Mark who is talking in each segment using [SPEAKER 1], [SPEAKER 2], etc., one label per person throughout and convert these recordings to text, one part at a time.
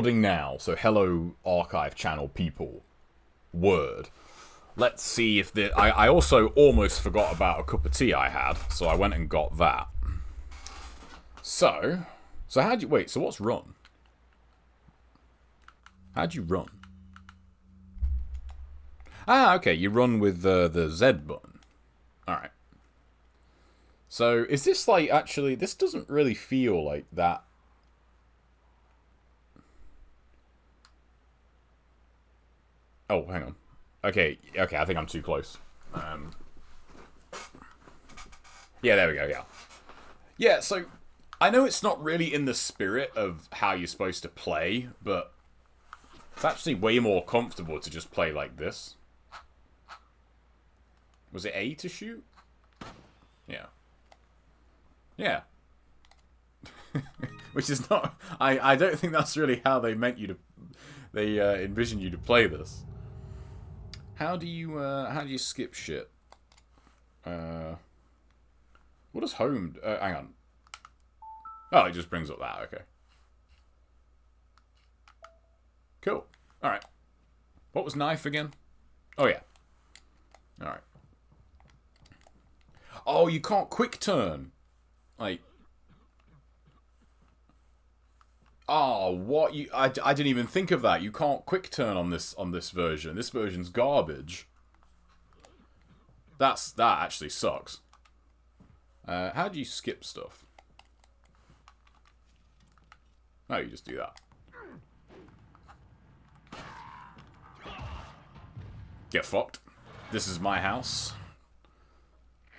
[SPEAKER 1] Now, so hello archive channel people. Word. Let's see if the... I also almost forgot about a cup of tea I had, so I went and got that. So how'd you... Wait, so what's run? How'd you run? Ah, okay, you run with the Z button. Alright. So, is this like, actually... This doesn't really feel like that... Oh, hang on. Okay, I think I'm too close. Yeah, there we go, yeah. Yeah, so, I know it's not really in the spirit of how you're supposed to play, but it's actually way more comfortable to just play like this. Was it A to shoot? Yeah. Yeah. Which is not... I don't think that's really how they meant you to... They envisioned you to play this. How do you skip shit? What does home... hang on. Oh, it just brings up that, okay. Cool. Alright. What was knife again? Oh, yeah. Alright. Oh, you can't quick turn. Like... Oh, what? I didn't even think of that. You can't quick turn on this version. This version's garbage. That actually sucks. How do you skip stuff? No, you just do that. Get fucked. This is my house.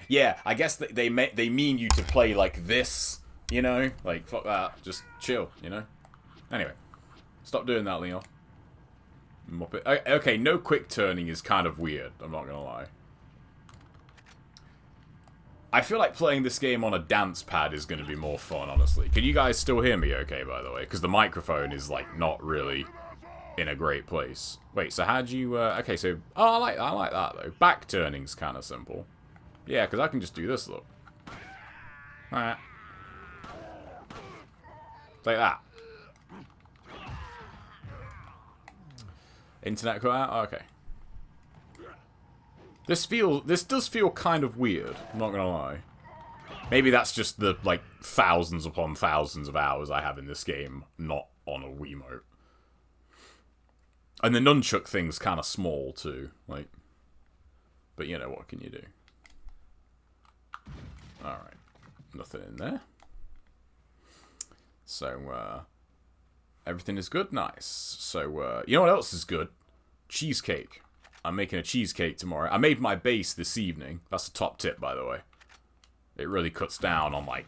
[SPEAKER 1] Yeah, I guess they mean you to play like this, you know? Like, fuck that. Just chill, you know? Anyway, stop doing that, Leon. Muppet. Okay, no quick turning is kind of weird, I'm not gonna lie. I feel like playing this game on a dance pad is going to be more fun, honestly. Can you guys still hear me okay, by the way? Because the microphone is, like, not really in a great place. Wait, so how'd you... okay, so... Oh, I like that, though. Back turning's kind of simple. Yeah, because I can just do this, look. Alright. Like that. Internet cut out? Oh, okay. This does feel kind of weird, I'm not gonna lie. Maybe that's just the, like, thousands upon thousands of hours I have in this game, not on a Wiimote. And the nunchuck thing's kind of small, too, like... But, you know, what can you do? Alright. Nothing in there. So, everything is good? Nice. So, you know what else is good? Cheesecake. I'm making a cheesecake tomorrow. I made my base this evening. That's a top tip, by the way. It really cuts down on, like,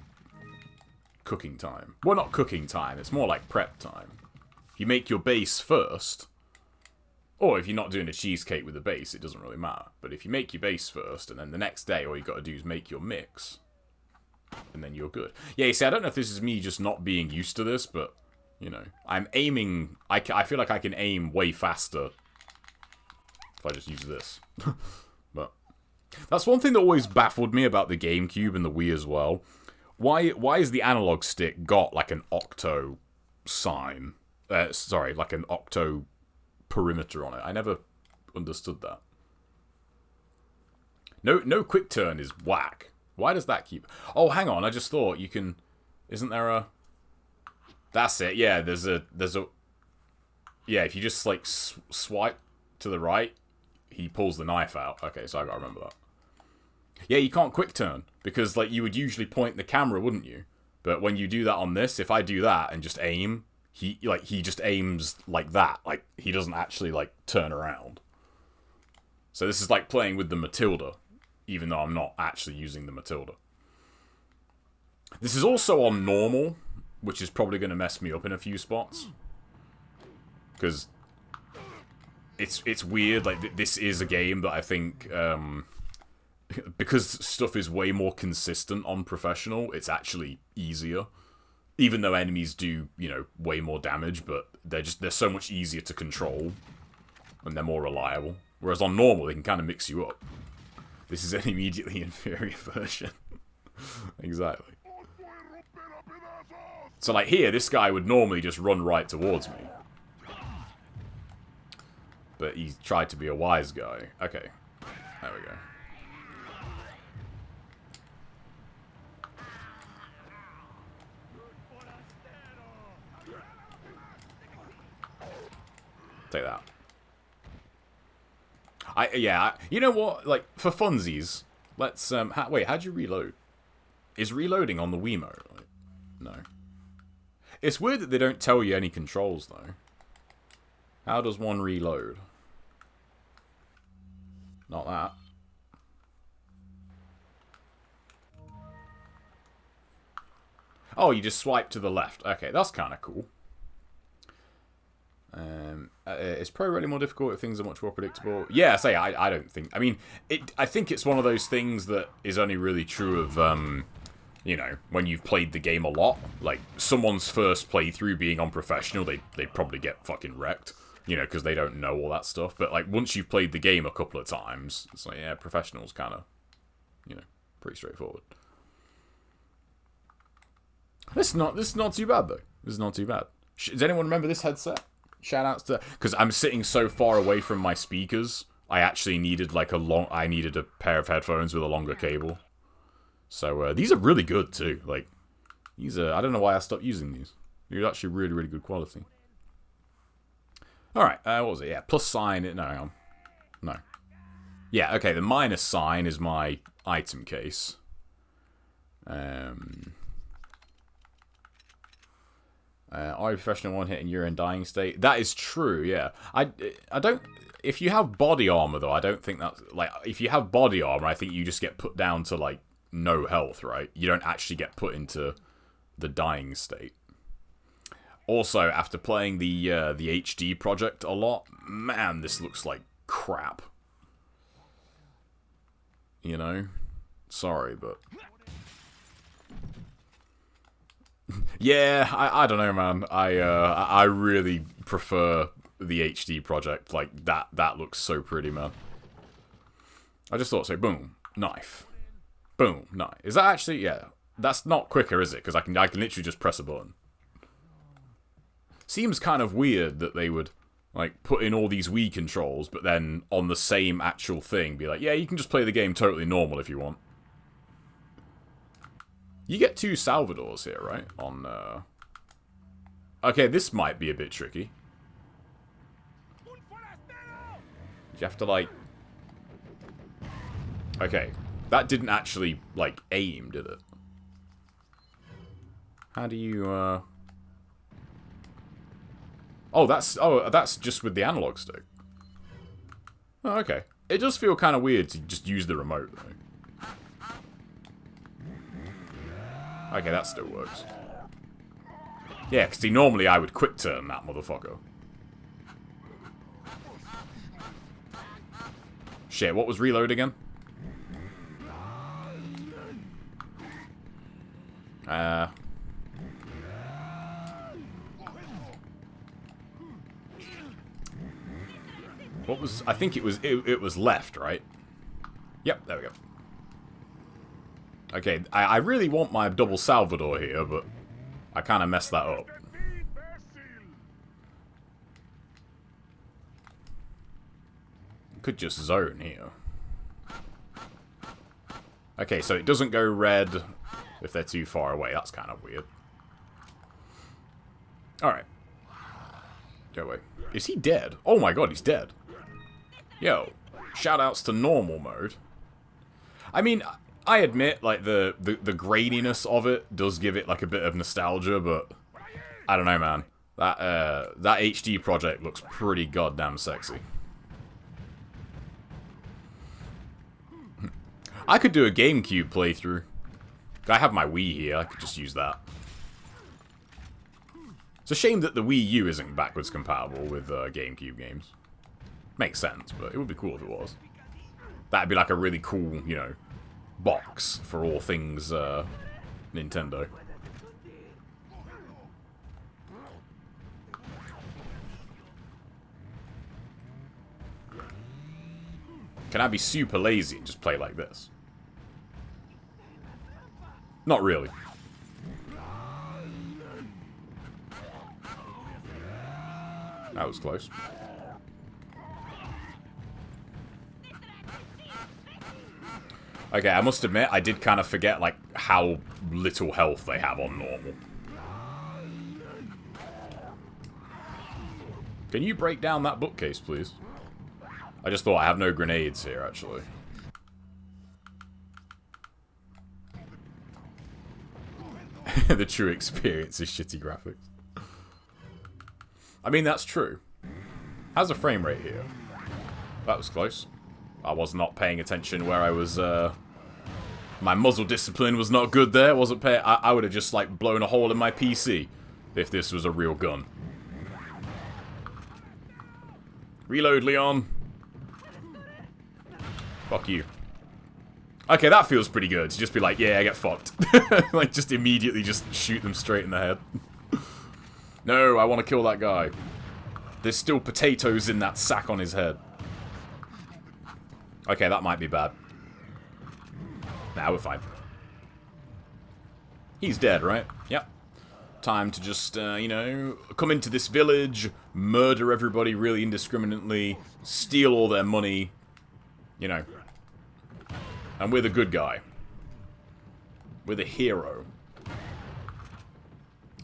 [SPEAKER 1] cooking time. Well, not cooking time. It's more like prep time. If you make your base first, or if you're not doing a cheesecake with a base, it doesn't really matter. But if you make your base first, and then the next day all you got to do is make your mix, and then you're good. Yeah, you see, I don't know if this is me just not being used to this, but, you know, I'm aiming... I feel like I can aim way faster if I just use this. But that's one thing that always baffled me about the GameCube and the Wii as well. Why is the analog stick got like an octo sign? Sorry, like an octo perimeter on it. I never understood that. No quick turn is whack. Why does that keep... Oh, hang on, I just thought you can... Isn't there a... That's it, yeah, there's a... Yeah, if you just, like, swipe to the right, he pulls the knife out. Okay, so I gotta remember that. Yeah, you can't quick turn, because, like, you would usually point the camera, wouldn't you? But when you do that on this, if I do that and just aim, he just aims like that. Like, he doesn't actually, like, turn around. So this is like playing with the Matilda, even though I'm not actually using the Matilda. This is also on normal, which is probably going to mess me up in a few spots. Because it's weird, like, this is a game that I think, because stuff is way more consistent on professional, it's actually easier. Even though enemies do, you know, way more damage, but they're so much easier to control. And they're more reliable. Whereas on normal, they can kind of mix you up. This is an immediately inferior version. Exactly. So, like, here, this guy would normally just run right towards me. But he tried to be a wise guy. Okay. There we go. Take that. You know what? Like, for funsies, let's, wait, how'd you reload? Is reloading on the Wiimote? Like, no. It's weird that they don't tell you any controls, though. How does one reload? Not that. Oh, you just swipe to the left. Okay, that's kind of cool. Is Pro really more difficult if things are much more predictable? Yeah, I don't think... I mean, I think it's one of those things that is only really true of, you know, when you've played the game a lot. Like, someone's first playthrough being on professional, they probably get fucking wrecked. You know, because they don't know all that stuff. But, like, once you've played the game a couple of times, it's like, yeah, professional's kind of, you know, pretty straightforward. This is not too bad, though. This is not too bad. Does anyone remember this headset? Shoutouts to... Because I'm sitting so far away from my speakers, I actually needed, like, I needed a pair of headphones with a longer cable. So, these are really good, too. Like, these are... I don't know why I stopped using these. They're actually really, really good quality. Alright, what was it? Yeah, plus sign... No, hang on. No. Yeah, okay, the minus sign is my item case. Are you professional one hit and you're in dying state? That is true, yeah. I don't... If you have body armor, though, I don't think that's... Like, if you have body armor, I think you just get put down to, like, no health, right? You don't actually get put into the dying state. Also, after playing the HD project a lot, man, this looks like crap. You know? Sorry, but... Yeah, I don't know, man. I really prefer the HD project. Like, that looks so pretty, man. I just thought so. Boom. Knife. Boom. Knife. Is that actually... Yeah. That's not quicker, is it? Because I can literally just press a button. Seems kind of weird that they would, like, put in all these Wii controls, but then on the same actual thing be like, yeah, you can just play the game totally normal if you want. You get 2 Salvadors here, right? On, Okay, this might be a bit tricky. You have to, like... Okay. That didn't actually, like, aim, did it? How do you, Oh, that's just with the analog stick. Oh, okay. It does feel kind of weird to just use the remote, though. Okay, that still works. Yeah, because normally I would quick turn that motherfucker. Shit, what was reload again? What was... I think it was left, right? Yep, there we go. Okay, I really want my double Salvador here, but I kind of messed that up. Could just zone here. Okay, so it doesn't go red if they're too far away. That's kind of weird. Alright. Go away. Is he dead? Oh my god, he's dead. Yo, shoutouts to normal mode. I mean, I admit, like, the graininess of it does give it, like, a bit of nostalgia, but I don't know, man. That HD project looks pretty goddamn sexy. I could do a GameCube playthrough. I have my Wii here, I could just use that. It's a shame that the Wii U isn't backwards compatible with GameCube games. Makes sense, but it would be cool if it was. That'd be like a really cool, you know, box for all things Nintendo. Can I be super lazy and just play like this? Not really. That was close. Okay, I must admit, I did kind of forget, like, how little health they have on normal. Can you break down that bookcase, please? I just thought I have no grenades here, actually. The true experience is shitty graphics. I mean, that's true. How's the frame rate here? That was close. I was not paying attention where I was, my muzzle discipline was not good there. Wasn't paying. I would have just, like, blown a hole in my PC if this was a real gun. Reload, Leon. Fuck you. Okay, that feels pretty good. To just be like, yeah, I get fucked. Like, just immediately just shoot them straight in the head. No, I want to kill that guy. There's still potatoes in that sack on his head. Okay, that might be bad. Nah, we're fine. He's dead, right? Yep. Time to just, you know, come into this village, murder everybody really indiscriminately, steal all their money, you know. And we're the good guy. We're the hero.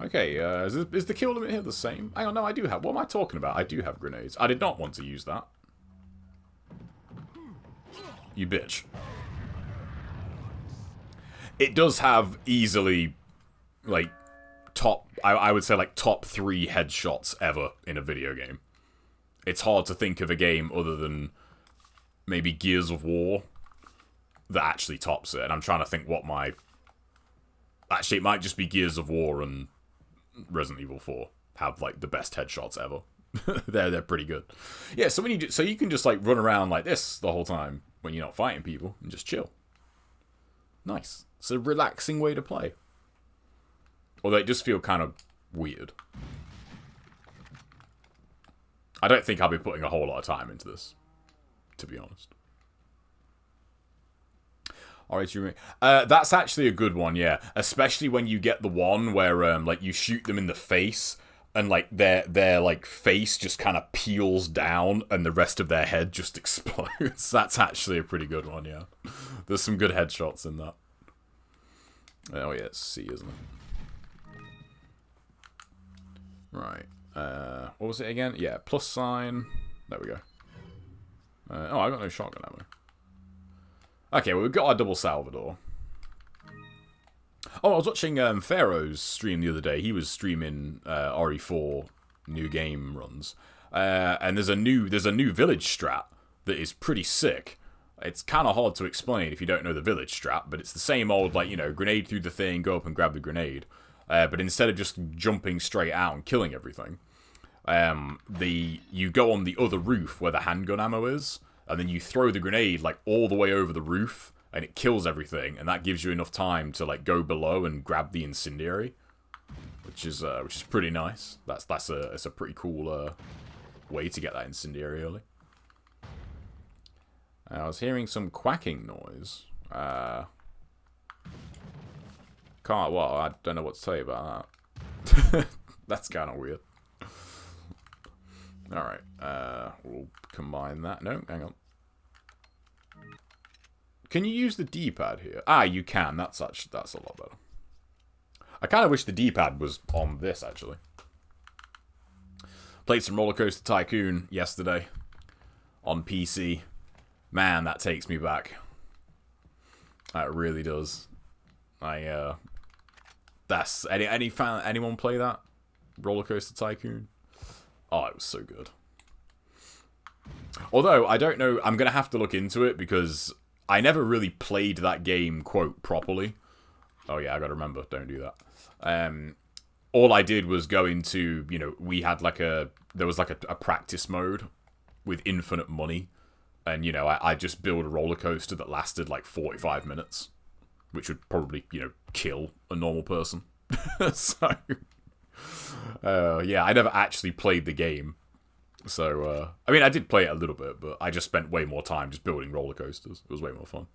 [SPEAKER 1] Okay, is the kill limit here the same? Hang on, no, I do have... What am I talking about? I do have grenades. I did not want to use that. You bitch. It does have easily, like, I would say, like, top 3 headshots ever in a video game. It's hard to think of a game other than maybe Gears of War that actually tops it. And I'm trying to think what my... Actually, it might just be Gears of War and Resident Evil 4 have, like, the best headshots ever. they're pretty good. Yeah, so so you can just, like, run around like this the whole time when you're not fighting people and just chill. Nice. It's a relaxing way to play. Although it does feel kind of weird. I don't think I'll be putting a whole lot of time into this, to be honest. Alright, that's actually a good one, yeah. Especially when you get the one where, like, you shoot them in the face, and, like, their like, face just kind of peels down, and the rest of their head just explodes. That's actually a pretty good one, yeah. There's some good headshots in that. Oh, yeah, it's C, isn't it? Right. What was it again? Yeah, plus sign. There we go. Oh, I got no shotgun ammo. Okay, well, we've got our double Salvador. Oh, I was watching Pharaoh's stream the other day. He was streaming RE4 new game runs. And there's a new village strat that is pretty sick. It's kind of hard to explain if you don't know the village strat, but it's the same old, like, you know, grenade through the thing, go up and grab the grenade. But instead of just jumping straight out and killing everything, you go on the other roof where the handgun ammo is, and then you throw the grenade, like, all the way over the roof, and it kills everything, and that gives you enough time to, like, go below and grab the incendiary, which is pretty nice. It's a pretty cool way to get that incendiary early. I was hearing some quacking noise. I don't know what to tell you about that. That's kind of weird. Alright, we'll combine that. No, hang on. Can you use the D-pad here? Ah, you can. That's a lot better. I kind of wish the D-pad was on this, actually. Played some Roller Coaster Tycoon yesterday on PC. Man, that takes me back. That really does. Anyone play that? Roller Coaster Tycoon? Oh, it was so good. Although, I don't know, I'm going to have to look into it because I never really played that game, quote, properly. Oh yeah, I got to remember, don't do that. All I did was go into, you know, we had like there was like a practice mode with infinite money. And, you know, I just built a roller coaster that lasted like 45 minutes. Which would probably, you know, kill a normal person. So, yeah, I never actually played the game. So, I mean, I did play it a little bit, but I just spent way more time just building roller coasters. It was way more fun.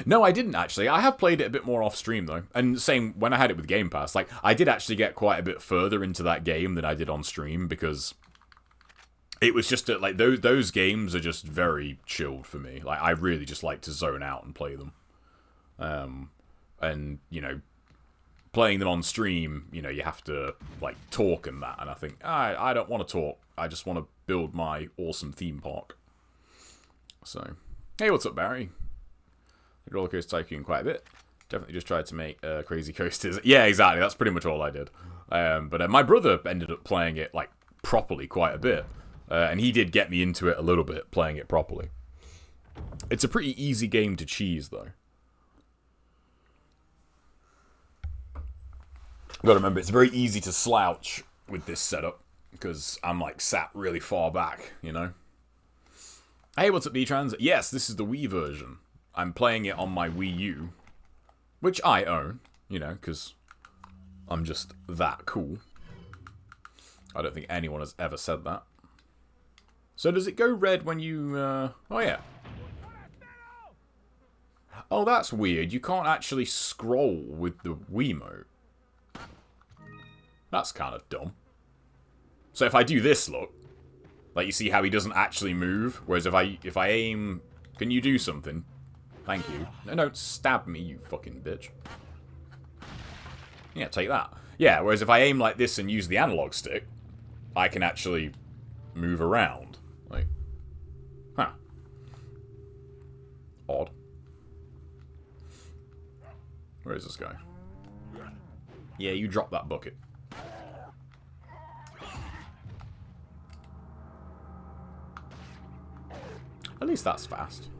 [SPEAKER 1] No, I didn't actually. I have played it a bit more off stream, though. And same, when I had it with Game Pass, like, I did actually get quite a bit further into that game than I did on stream, because It was just like those games are just very chilled for me. Like I really just like to zone out and play them. And you know, playing them on stream, you know, you have to like talk and that. And I think I don't want to talk. I just want to build my awesome theme park. So, hey, what's up, Barry? Roller Coaster Tycoon quite a bit. Definitely just tried to make Crazy Coasters. Yeah, exactly. That's pretty much all I did. But my brother ended up playing it like properly quite a bit. And he did get me into it a little bit, playing it properly. It's a pretty easy game to cheese, though. Gotta remember, it's very easy to slouch with this setup, because I'm, like, sat really far back, you know? Hey, what's up, B-Trans? Yes, this is the Wii version. I'm playing it on my Wii U, which I own, you know, because I'm just that cool. I don't think anyone has ever said that. So does it go red when you, oh yeah. Oh, that's weird. You can't actually scroll with the Wiimote. That's kind of dumb. So if I do this, look. Like, you see how he doesn't actually move? Whereas if I aim... Can you do something? Thank you. No, don't stab me, you fucking bitch. Yeah, take that. Yeah, whereas if I aim like this and use the analog stick, I can actually move around. Like, huh. Odd. Where is this guy? Yeah, you drop that bucket. At least that's fast.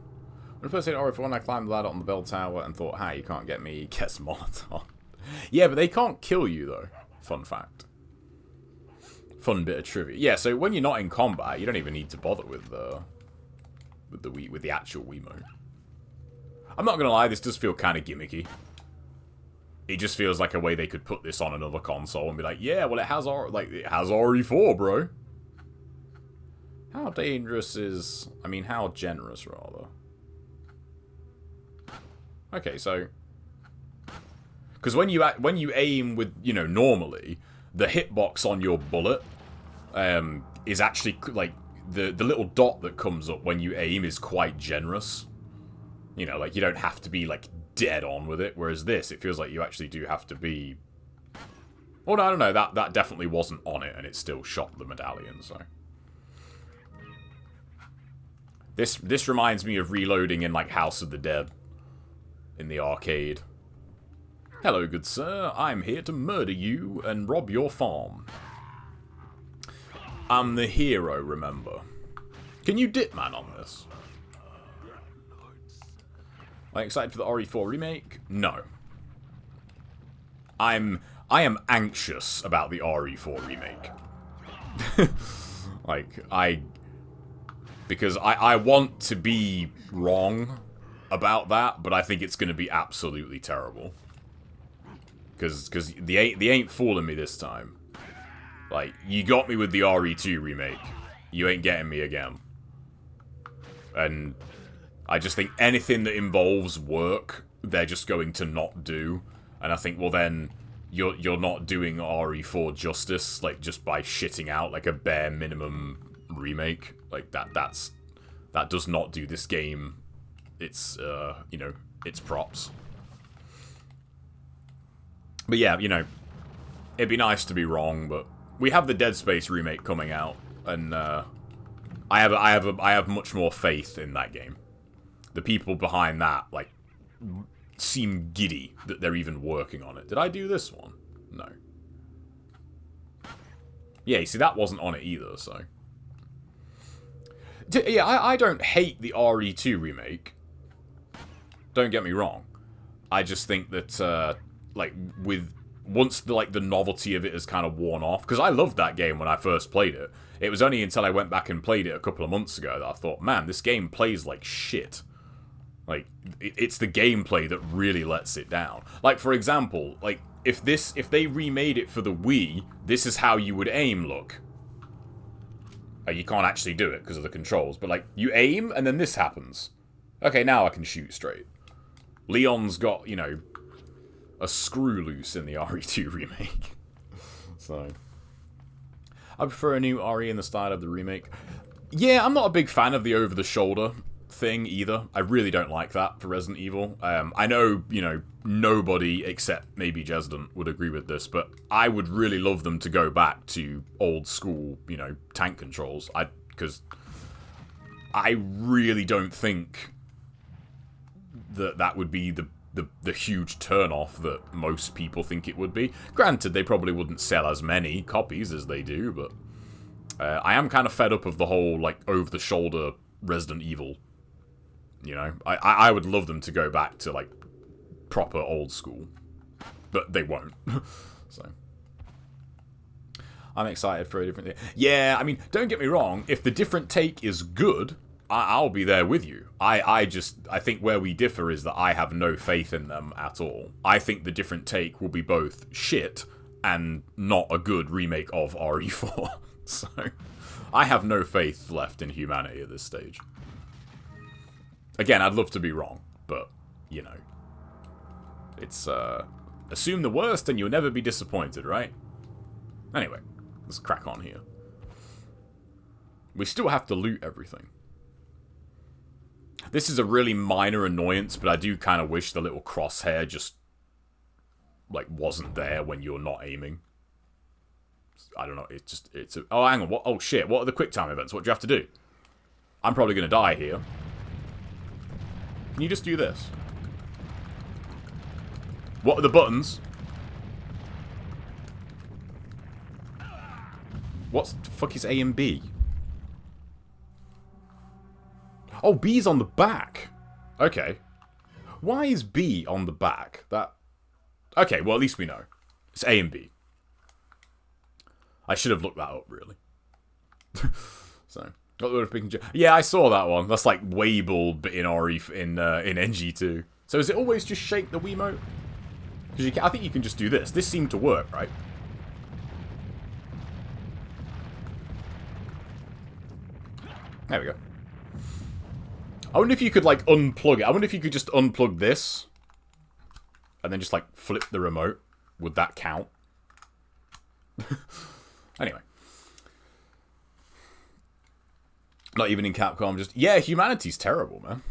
[SPEAKER 1] When I first hit RE4, I climbed the ladder on the bell tower and thought, "Hi, you can't get me." Guess Molotov. Yeah, but they can't kill you though. Fun fact. Fun bit of trivia. Yeah, so when you're not in combat, you don't even need to bother with the actual Wiimote. I'm not gonna lie, this does feel kind of gimmicky. It just feels like a way they could put this on another console and be like, "Yeah, well, it has RE4, bro." How dangerous is... I mean, how generous, rather. Okay, so... Because when you aim with, you know, normally, the hitbox on your bullet is actually, like, the little dot that comes up when you aim is quite generous. You know, like, you don't have to be, like, dead on with it. Whereas this, it feels like you actually do have to be... Oh, no, I don't know. That definitely wasn't on it, and it still shot the medallion, so... This reminds me of reloading in, like, House of the Dead. In the arcade. Hello, good sir. I'm here to murder you and rob your farm. I'm the hero, remember. Can you dip, man, on this? Are you excited for the RE4 remake? No. I am anxious about the RE4 remake. Because I want to be wrong about that, but I think it's going to be absolutely terrible. Because they ain't fooling me this time. Like, you got me with the RE2 remake. You ain't getting me again. And I just think anything that involves work, they're just going to not do. And I think, well then, you're not doing RE4 justice, like, just by shitting out, like, a bare minimum remake. Like, that does not do this game its, you know, its props. But yeah, you know, it'd be nice to be wrong, but we have the Dead Space remake coming out, and I have much more faith in that game. The people behind that, like, seem giddy that they're even working on it. Did I do this one? No. Yeah, you see, that wasn't on it either, so... Yeah, I don't hate the RE2 remake. Don't get me wrong. I just think that, like, once the novelty of it has kind of worn off, because I loved that game when I first played it. It was only until I went back and played it a couple of months ago that I thought, man, this game plays like shit. Like, it's the gameplay that really lets it down. Like, for example, like, if they remade it for the Wii, this is how you would aim look. You can't actually do it because of the controls, but, like, you aim, and then this happens. Okay, now I can shoot straight. Leon's got, you know, a screw loose in the RE2 remake. So... I prefer a new RE in the style of the remake. Yeah, I'm not a big fan of the over-the-shoulder thing either. I really don't like that for Resident Evil. I know, you know, nobody except maybe Jesden would agree with this, but I would really love them to go back to old school, you know, tank controls. Because I really don't think that would be the huge turn-off that most people think it would be. Granted, they probably wouldn't sell as many copies as they do, but I am kind of fed up of the whole, like, over-the-shoulder Resident Evil. You know? I would love them to go back to, like, proper old school. But they won't. So I'm excited for a different thing. Yeah, I mean, don't get me wrong. If the different take is good, I'll be there with you. I think where we differ is that I have no faith in them at all. I think the different take will be both shit and not a good remake of RE4. So, I have no faith left in humanity at this stage. Again, I'd love to be wrong, but, you know. It's, assume the worst and you'll never be disappointed, right? Anyway, let's crack on here. We still have to loot everything. This is a really minor annoyance, but I do kind of wish the little crosshair just, like, wasn't there when you're not aiming. I don't know, oh, hang on, oh shit, what are the quick time events? What do you have to do? I'm probably gonna die here. Can you just do this? What are the buttons? What the fuck is A and B? Oh, B's on the back. Okay. Why is B on the back? Okay, well, at least we know. It's A and B. I should have looked that up, really. So, got the notification. Yeah, I saw that one. That's like Weibull, but in RE in NG2. So is it always just shake the Wiimote? Because I think you can just do this. This seemed to work, right? There we go. I wonder if you could, like, unplug it. I wonder if you could just unplug this. And then just, like, flip the remote. Would that count? Anyway. Not even in Capcom, just... Yeah, humanity's terrible, man.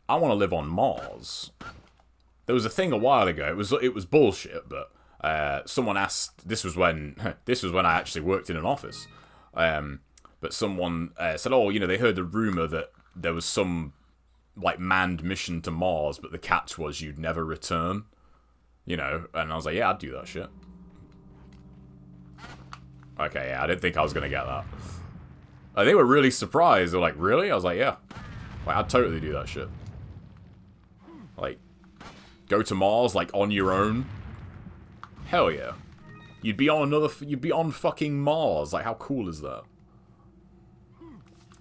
[SPEAKER 1] I want to live on Mars. There was a thing a while ago. It was bullshit, but... someone asked... This was when I actually worked in an office. But someone said, oh, you know, they heard the rumor that there was some, like, manned mission to Mars, but the catch was you'd never return. You know, and I was like, yeah, I'd do that shit. Okay, yeah, I didn't think I was going to get that. They were really surprised. They were like, really? I was like, yeah. Like, I'd totally do that shit. Like, go to Mars, like, on your own. Hell yeah. You'd be on fucking Mars. Like, how cool is that?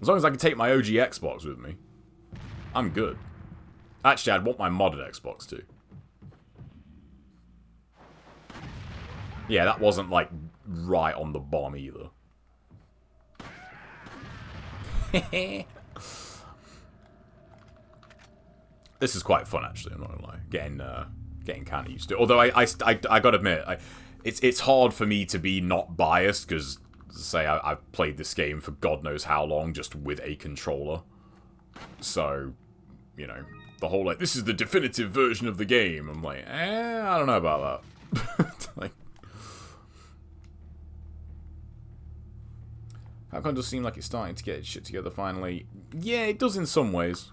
[SPEAKER 1] As long as I can take my OG Xbox with me, I'm good. Actually, I'd want my modded Xbox too. Yeah, that wasn't, like, right on the bomb either. This is quite fun, actually, I'm not gonna lie. Getting kind of used to it. Although, I gotta admit, it's hard for me to be not biased, because... say I've played this game for God knows how long just with a controller. So, you know, the whole, like, this is the definitive version of the game. I'm like, I don't know about that. Like, Capcom does seem like it's starting to get its shit together finally. Yeah, it does in some ways.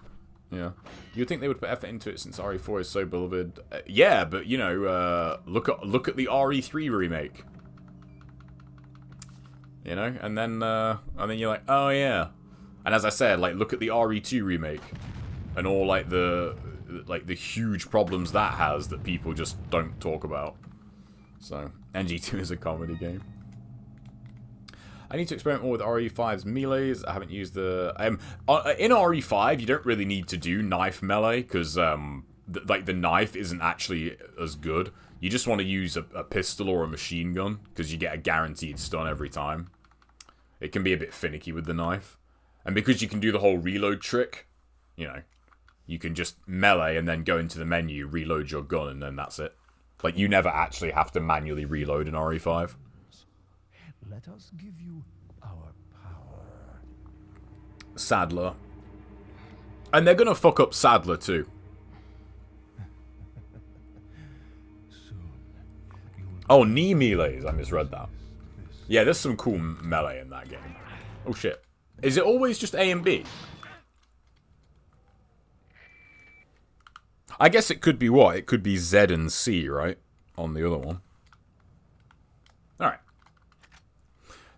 [SPEAKER 1] Yeah. You'd think they would put effort into it since RE4 is so beloved. Yeah, but, you know, look at the RE3 remake. You know, and then you're like, oh yeah. And as I said, like, look at the RE2 remake, and all like the huge problems that has that people just don't talk about. So, NG2 is a comedy game. I need to experiment more with RE5's melees. I haven't used the in RE5 you don't really need to do knife melee because like the knife isn't actually as good. You just want to use a pistol or a machine gun, because you get a guaranteed stun every time. It can be a bit finicky with the knife. And because you can do the whole reload trick, you know, you can just melee and then go into the menu, reload your gun, and then that's it. Like, you never actually have to manually reload in RE5.
[SPEAKER 2] Let us give you our power.
[SPEAKER 1] Sadler. And they're gonna fuck up Sadler too. Oh, knee melees. I misread that. Yeah, there's some cool melee in that game. Oh shit. Is it always just A and B? I guess it could be what? It could be Z and C, right? On the other one. Alright.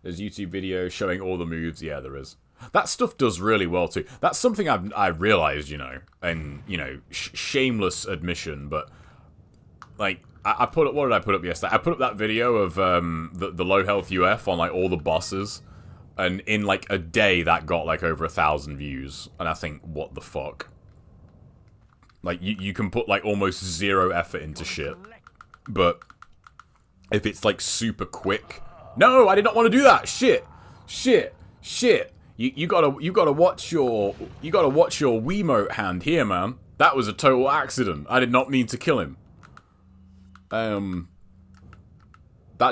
[SPEAKER 1] There's YouTube video showing all the moves. Yeah, there is. That stuff does really well too. That's something I've realized, you know, and, you know, shameless admission, but, like, I put up, what did I put up yesterday? I put up that video of the low health UF on, like, all the bosses, and in, like, a day that got, like, over 1,000 views, and I think, what the fuck? Like, you can put, like, almost zero effort into shit, but if it's, like, super quick... No, I did not want to do that! Shit! Shit! Shit! You gotta watch your Wiimote hand here, man. That was a total accident. I did not mean to kill him. That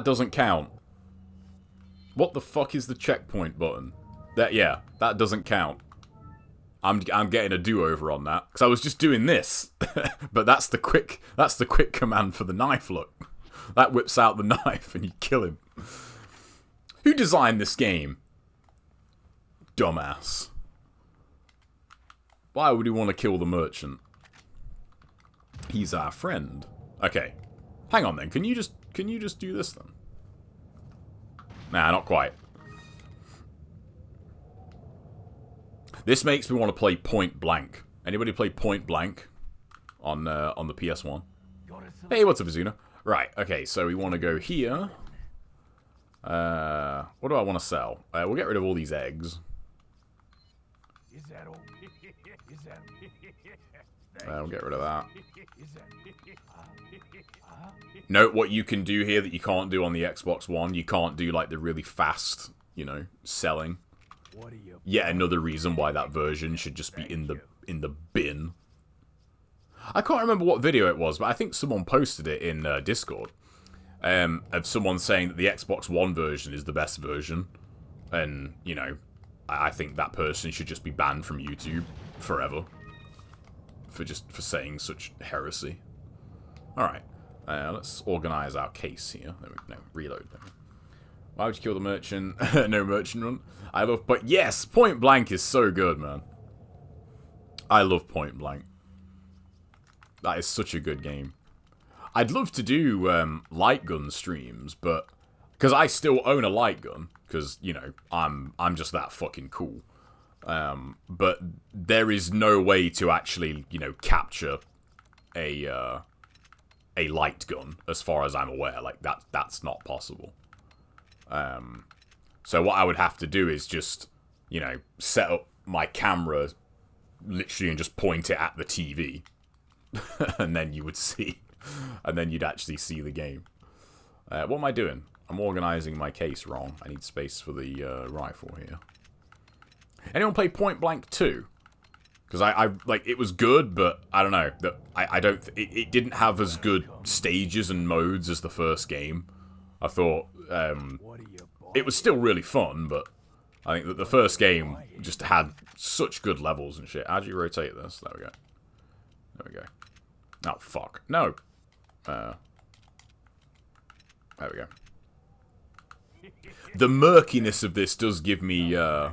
[SPEAKER 1] doesn't count. What the fuck is the checkpoint button? Yeah, that doesn't count. I'm getting a do-over on that because I was just doing this, but that's the quick command for the knife. Look, that whips out the knife and you kill him. Who designed this game? Dumbass. Why would he want to kill the merchant? He's our friend. Okay, hang on then. Can you just do this then? Nah, not quite. This makes me want to play Point Blank. Anybody play Point Blank on the PS1? Hey, what's up, Azuna? Right, okay, so we want to go here. What do I want to sell? We'll get rid of all these eggs. We'll get rid of that. Note what you can do here that you can't do on the Xbox One. You can't do, like, the really fast, you know, selling. Yet another reason why that version should just be in the bin. I can't remember what video it was, but I think someone posted it in Discord. Of someone saying that the Xbox One version is the best version. And, you know, I think that person should just be banned from YouTube forever. For saying such heresy. Alright. Let's organize our case here. There we go. No, reload. Why would you kill the merchant? No merchant run. But yes, Point Blank is so good, man. I love Point Blank. That is such a good game. I'd love to do light gun streams, but because I still own a light gun, because you know I'm just that fucking cool. But there is no way to actually, you know, capture a light gun, as far as I'm aware. Like that's not possible. So what I would have to do is just, you know, set up my camera literally and just point it at the TV. And then you would see. And then you'd actually see the game. What am I doing? I'm organizing my case wrong. I need space for the rifle here. Anyone play Point Blank 2? Because I like, it was good, but I don't know. I don't... It didn't have as good stages and modes as the first game. I thought... it was still really fun, but I think that the first game just had such good levels and shit. How do you rotate this? There we go. There we go. Oh, fuck. No. There we go. The murkiness of this does give me, it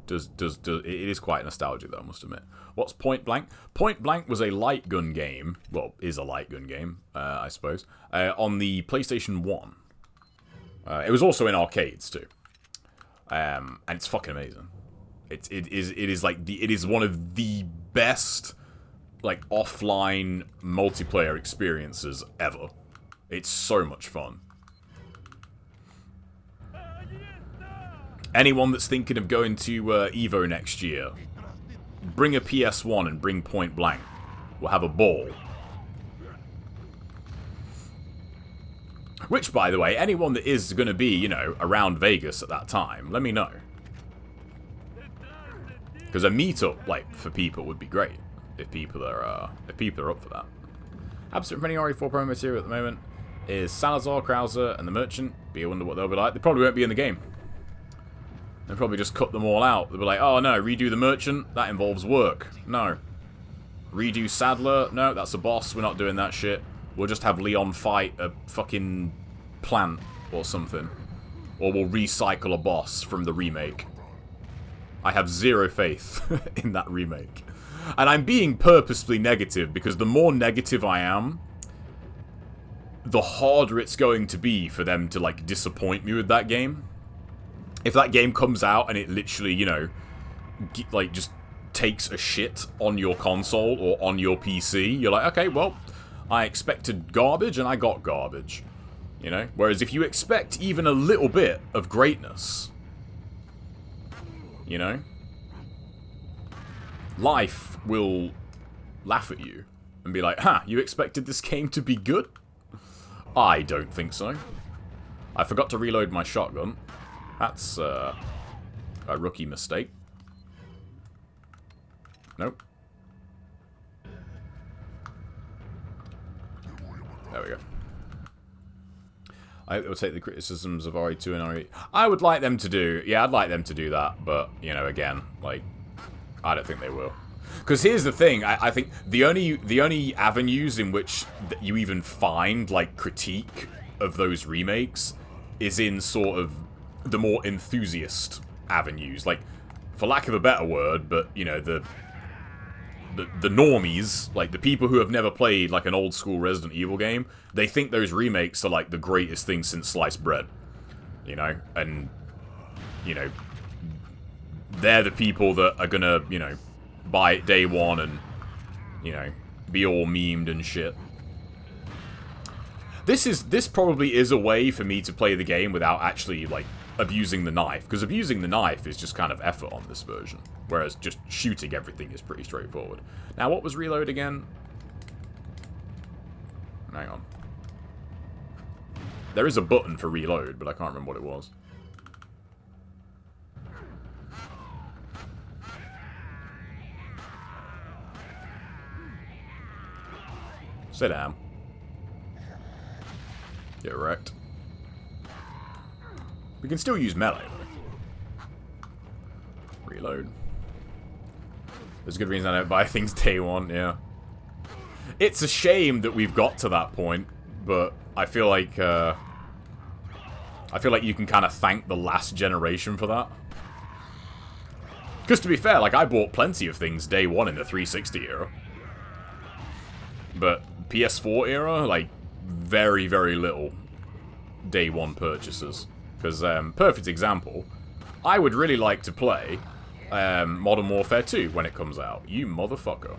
[SPEAKER 1] is quite nostalgic, though, I must admit. What's Point Blank? Point Blank was a light gun game. Well, is a light gun game, I suppose. On the PlayStation 1. It was also in arcades too, and it's fucking amazing. It is one of the best, like, offline multiplayer experiences ever. It's so much fun. Anyone that's thinking of going to Evo next year, bring a PS1 and bring Point Blank. We'll have a ball. Which, by the way, anyone that is going to be, you know, around Vegas at that time, let me know. Because a meetup, like, for people would be great. If people are up for that. Absolute many RE4 Pro material at the moment. is Salazar, Krauser, and the Merchant. I wonder what they'll be like. They probably won't be in the game. They'll probably just cut them all out. They'll be like, oh no, redo the Merchant? That involves work. No. Redo Sadler? No, that's a boss. We're not doing that shit. We'll just have Leon fight a fucking plant or something. Or we'll recycle a boss from the remake. I have zero faith in that remake. And I'm being purposefully negative, because the more negative I am, the harder it's going to be for them to, like, disappoint me with that game. If that game comes out and it literally, you know, like, just takes a shit on your console or on your PC, you're like, okay, well, I expected garbage and I got garbage. You know? Whereas if you expect even a little bit of greatness, you know, life will laugh at you and be like, huh, you expected this game to be good? I don't think so. I forgot to reload my shotgun. That's a rookie mistake. Nope. There we go. I will take the criticisms of RE2 and RE... I would like them to do... Yeah, I'd like them to do that, but, you know, again, like, I don't think they will. Because here's the thing, I think the only avenues in which you even find, like, critique of those remakes is in sort of the more enthusiast avenues. Like, for lack of a better word, but, you know, the normies, like the people who have never played like an old school Resident Evil game, they think those remakes are like the greatest thing since sliced bread. You know? And, you know, they're the people that are gonna, you know, buy it day one and, you know, be all memed and shit. This probably is a way for me to play the game without actually, like, abusing the knife. Because abusing the knife is just kind of effort on this version. Whereas just shooting everything is pretty straightforward. Now, what was reload again? Hang on. There is a button for reload, but I can't remember what it was. Sit down. Get wrecked. We can still use melee, though. Reload. There's a good reason I don't buy things day one, yeah. It's a shame that we've got to that point, but I feel like you can kind of thank the last generation for that. Because to be fair, like, I bought plenty of things day one in the 360 era. But PS4 era, like, very, very little day one purchases. Because, perfect example, I would really like to play Modern Warfare 2 when it comes out. You motherfucker.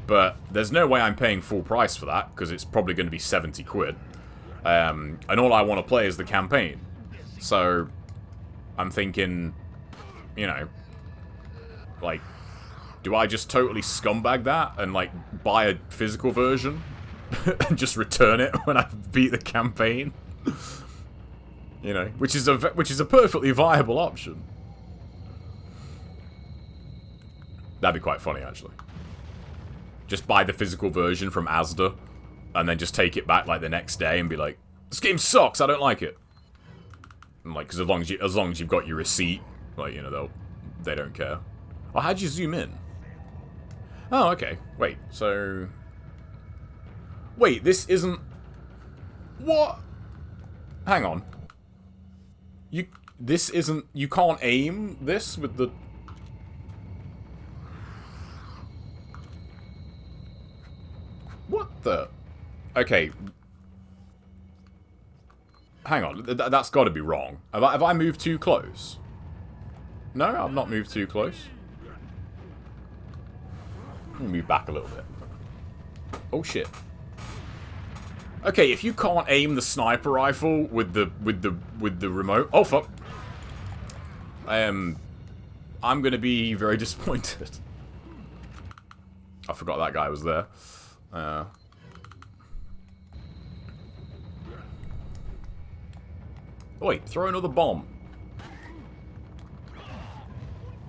[SPEAKER 1] But there's no way I'm paying full price for that, because it's probably going to be 70 quid. And all I want to play is the campaign. So, I'm thinking, you know, like, do I just totally scumbag that and, like, buy a physical version and just return it when I beat the campaign? You know, which is a perfectly viable option. That'd be quite funny, actually. Just buy the physical version from Asda, and then just take it back like the next day and be like, "This game sucks. I don't like it." And like, because as long as you've got your receipt, like, you know, they don't care. Oh, how'd you zoom in? Oh, okay. Wait. So, wait, this isn't. What? Hang on. This isn't... You can't aim this with the... What the... Okay. Hang on. That's got to be wrong. Have I moved too close? No, I've not moved too close. Let me move back a little bit. Oh, shit. Okay, if you can't aim the sniper rifle with the remote... Oh, fuck. I'm gonna be very disappointed. I forgot that guy was there. Oh, wait, throw another bomb.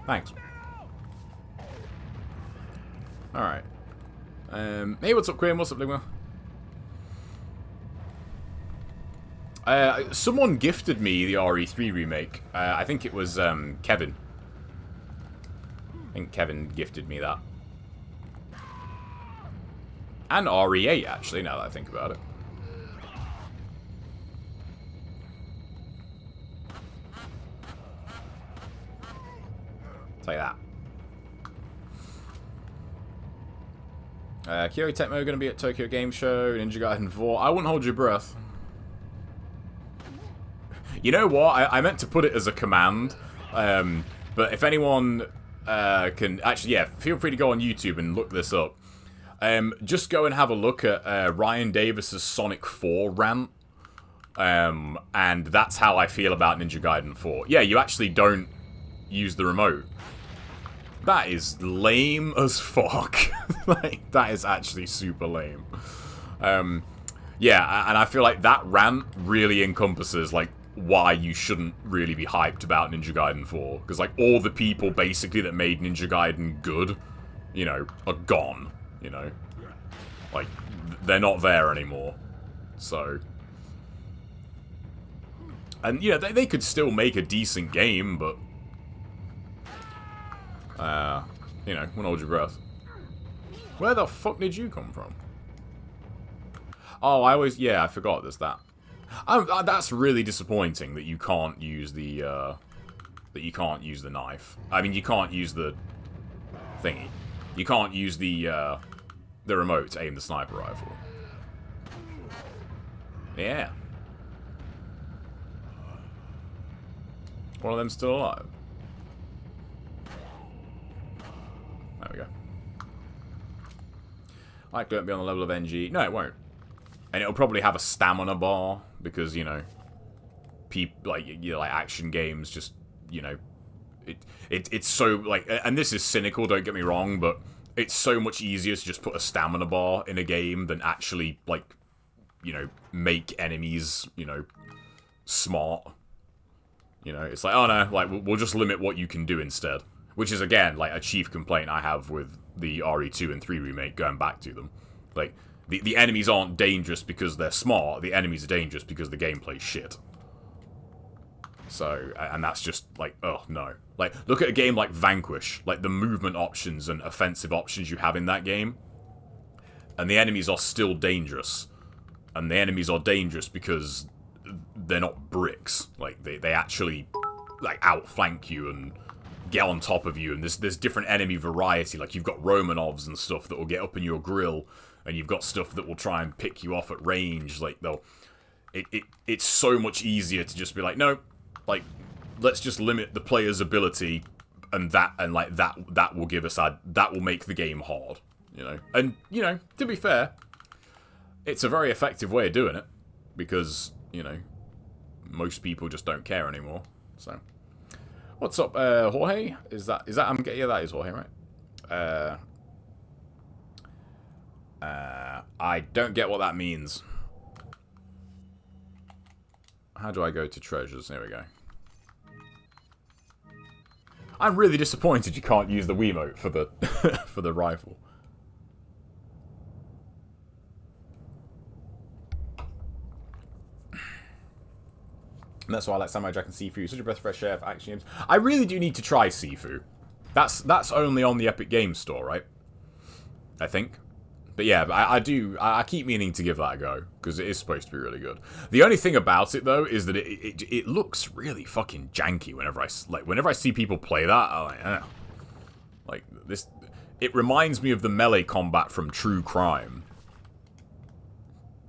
[SPEAKER 1] Thanks. Alright. Hey, what's up, Quinn? What's up, Ligma? Someone gifted me the RE3 remake. I think it was Kevin. I think Kevin gifted me that. And RE8, actually, now that I think about it. Take that. Kyoto Tecmo going to be at Tokyo Game Show, Ninja Gaiden 4. I wouldn't hold your breath. You know what? I meant to put it as a command, but if anyone can... Actually, yeah, feel free to go on YouTube and look this up. Just go and have a look at Ryan Davis's Sonic 4 rant, and that's how I feel about Ninja Gaiden 4. Yeah, you actually don't use the remote. That is lame as fuck. Like, that is actually super lame. Yeah, and I feel like that rant really encompasses, like, why you shouldn't really be hyped about Ninja Gaiden 4. Because, like, all the people, basically, that made Ninja Gaiden good, you know, are gone, you know? Like, they're not there anymore. So... And, you know, they could still make a decent game, but... you know, wouldn't hold your breath. Where the fuck did you come from? Oh, yeah, I forgot there's that. That's really disappointing that you can't use the, knife. I mean, you can't use the thingy. You can't use the remote to aim the sniper rifle. Yeah. One of them still alive. There we go. Like, don't be on the level of NG. No, it won't. And it'll probably have a stamina bar because, you know, like action games just, you know, it's so like, and this is cynical, don't get me wrong, but it's so much easier to just put a stamina bar in a game than actually, like, you know, make enemies, you know, smart. You know, it's like, oh no, like, we'll just limit what you can do instead. Which is, again, like, a chief complaint I have with the RE2 and 3 remake, going back to them. Like, the enemies aren't dangerous because they're smart, the enemies are dangerous because the gameplay's shit. So, and that's just, like, oh, no. Like, look at a game like Vanquish, like, the movement options and offensive options you have in that game, and the enemies are still dangerous. And the enemies are dangerous because they're not bricks. Like, they actually, like, outflank you and get on top of you, and there's different enemy variety. Like, you've got Romanovs and stuff that will get up in your grill, and you've got stuff that will try and pick you off at range. Like, it's so much easier to just be like, no, like, let's just limit the player's ability, and that will give us that will make the game hard, you know. And, you know, to be fair, it's a very effective way of doing it, because, you know, most people just don't care anymore. So, what's up, Jorge? Is that yeah, that is Jorge, right? I don't get what that means. How do I go to treasures? There we go. I'm really disappointed you can't use the Wiimote for the for the rifle. And that's why I like Samurai Jack and Sifu. Such a breath of fresh air for action games. I really do need to try Sifu. That's only on the Epic Games Store, right? I think. But yeah, I keep meaning to give that a go, because it is supposed to be really good. The only thing about it, though, is that it looks really fucking janky whenever I see people play that. I'm like, eh. Like, this... It reminds me of the melee combat from True Crime.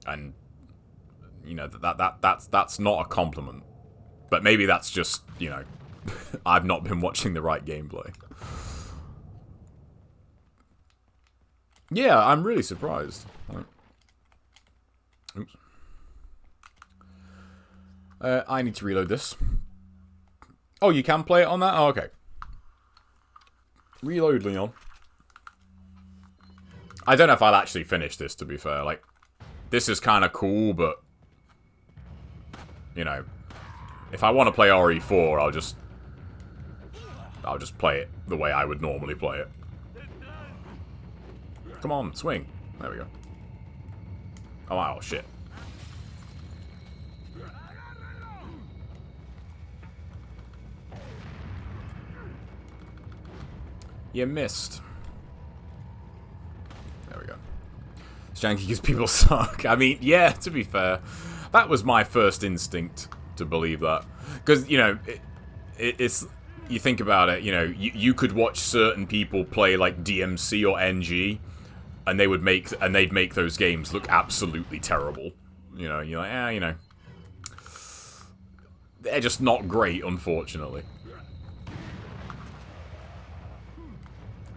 [SPEAKER 1] And, you know, that's not a compliment. But maybe that's just, you know, I've not been watching the right gameplay. Yeah, I'm really surprised. Right. Oops. I need to reload this. Oh, you can play it on that? Oh, okay. Reload, Leon. I don't know if I'll actually finish this, to be fair. Like, this is kind of cool, but... You know... If I want to play RE4, I'll just play it the way I would normally play it. Come on, swing. There we go. Oh, wow, shit. You missed. There we go. It's janky because people suck. I mean, yeah, to be fair. That was my first instinct to believe that. Because, you know, it's... You think about it, you know, you could watch certain people play, like, DMC or NG, and they'd make those games look absolutely terrible. You know, you're like, you know. They're just not great, unfortunately.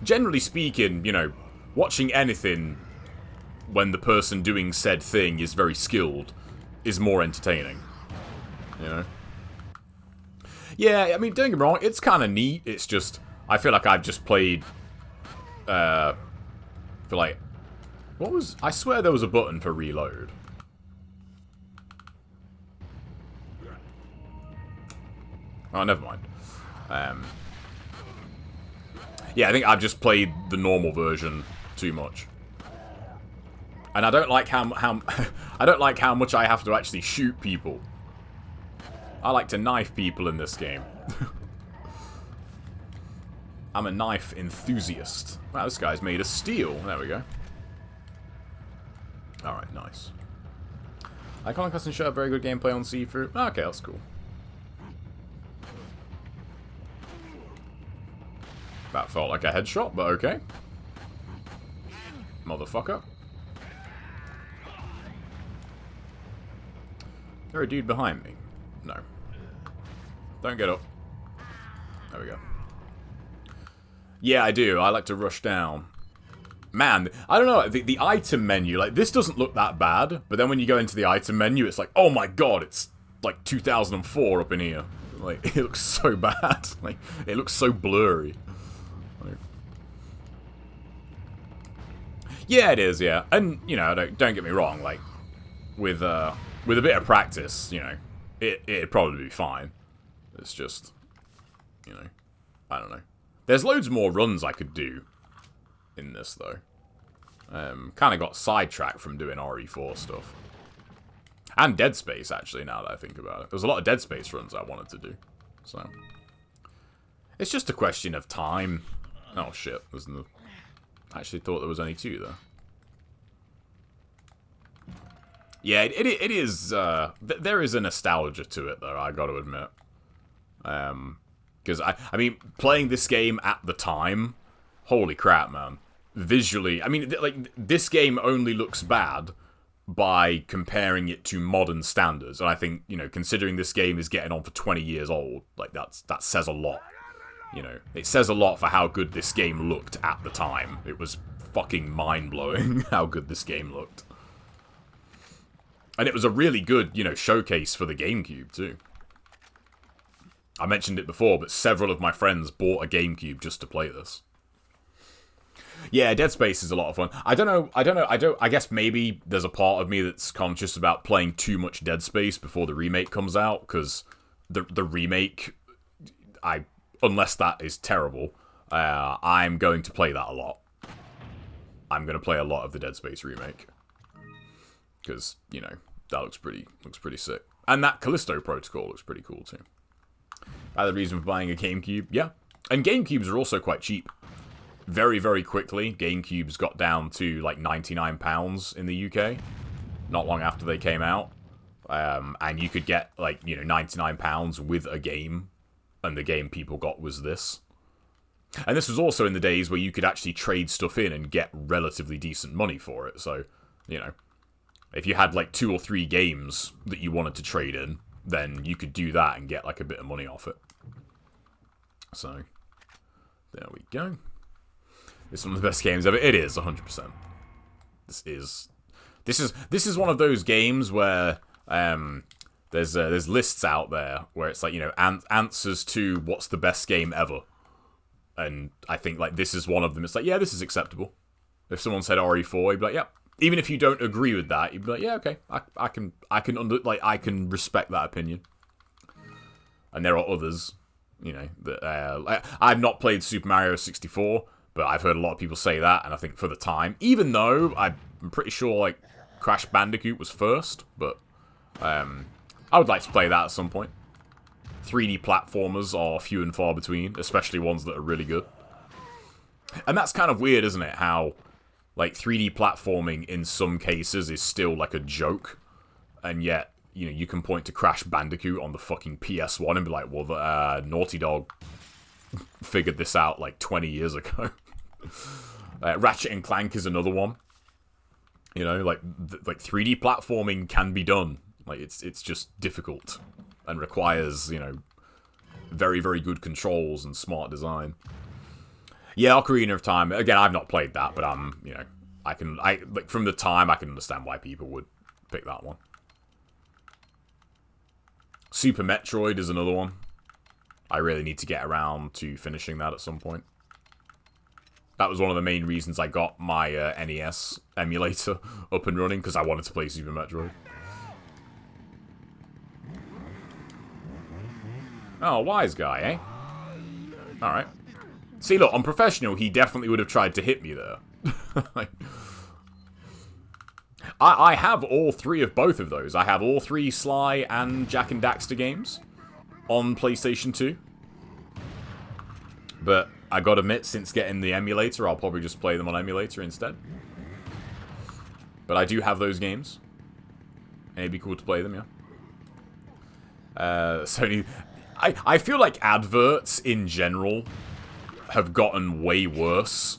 [SPEAKER 1] Generally speaking, you know, watching anything when the person doing said thing is very skilled is more entertaining. You know? Yeah, I mean, don't get me wrong, it's kind of neat. It's just, I feel like I've just played, for like, what was, I swear there was a button for reload. Oh, never mind. Yeah, I think I've just played the normal version too much. And I don't like how I don't like how much I have to actually shoot people. I like to knife people in this game. I'm a knife enthusiast. Wow, this guy's made of steel. There we go. Alright, nice. Iconic Custom showed very good gameplay on see-through. Okay, that's cool. That felt like a headshot, but okay. Motherfucker. Is there a dude behind me? No. Don't get up. There we go. Yeah, I do. I like to rush down. Man, I don't know, the item menu, like, this doesn't look that bad, but then when you go into the item menu, it's like, oh my god, it's like 2004 up in here. Like, it looks so bad. Like, it looks so blurry. Like, yeah, it is, yeah. And, you know, don't get me wrong, like, with a bit of practice, you know, it'd probably be fine. It's just, you know, I don't know. There's loads more runs I could do in this, though. Kind of got sidetracked from doing RE4 stuff. And Dead Space, actually, now that I think about it. There's a lot of Dead Space runs I wanted to do. So, it's just a question of time. Oh, shit. I actually thought there was only 2 there. Yeah, it is, there is a nostalgia to it, though, I gotta admit. Because, I mean, playing this game at the time, holy crap, man. Visually, I mean, like, this game only looks bad by comparing it to modern standards. And I think, you know, considering this game is getting on for 20 years old, like, that says a lot. You know, it says a lot for how good this game looked at the time. It was fucking mind-blowing how good this game looked. And it was a really good, you know, showcase for the GameCube, too. I mentioned it before, but several of my friends bought a GameCube just to play this. Yeah, Dead Space is a lot of fun. I guess maybe there's a part of me that's conscious about playing too much Dead Space before the remake comes out, because the remake, unless that is terrible, I'm going to play that a lot. I'm going to play a lot of the Dead Space remake. Because, you know, that looks pretty sick. And that Callisto Protocol looks pretty cool, too. Other reason for buying a GameCube, yeah. And GameCubes are also quite cheap. Very, very quickly, GameCubes got down to, like, £99 in the UK. Not long after they came out. And you could get, like, you know, £99 with a game. And the game people got was this. And this was also in the days where you could actually trade stuff in and get relatively decent money for it. So, you know, if you had, like, 2 or 3 games that you wanted to trade in, then you could do that and get, like, a bit of money off it. So, there we go. It's one of the best games ever. It is, 100%. This is one of those games where there's lists out there where it's like, you know, answers to what's the best game ever. And I think, like, this is one of them. It's like, yeah, this is acceptable. If someone said RE4, you'd be like, yep. Even if you don't agree with that, you'd be like, yeah, okay, I can respect that opinion. And there are others, you know, that I've not played Super Mario 64, but I've heard a lot of people say that, and I think for the time, even though I'm pretty sure, like, Crash Bandicoot was first, but I would like to play that at some point. 3D platformers are few and far between, especially ones that are really good. And that's kind of weird, isn't it? How, like, 3D platforming in some cases is still, like, a joke. And yet, you know, you can point to Crash Bandicoot on the fucking PS1 and be like, well, the Naughty Dog figured this out, like, 20 years ago. Ratchet and Clank is another one. You know, like 3D platforming can be done. Like, it's just difficult. And requires, you know, very, very good controls and smart design. Yeah, Ocarina of Time. Again, I've not played that, but you know, like from the time I can understand why people would pick that one. Super Metroid is another one. I really need to get around to finishing that at some point. That was one of the main reasons I got my NES emulator up and running, because I wanted to play Super Metroid. Oh, wise guy, eh? Alright. See, look, on Professional, he definitely would have tried to hit me there. Like, I have all three of both of those. I have all three Sly and Jak and Daxter games on PlayStation 2. But I gotta admit, since getting the emulator, I'll probably just play them on emulator instead. But I do have those games. And it'd be cool to play them, yeah. Sony... I feel like adverts in general have gotten way worse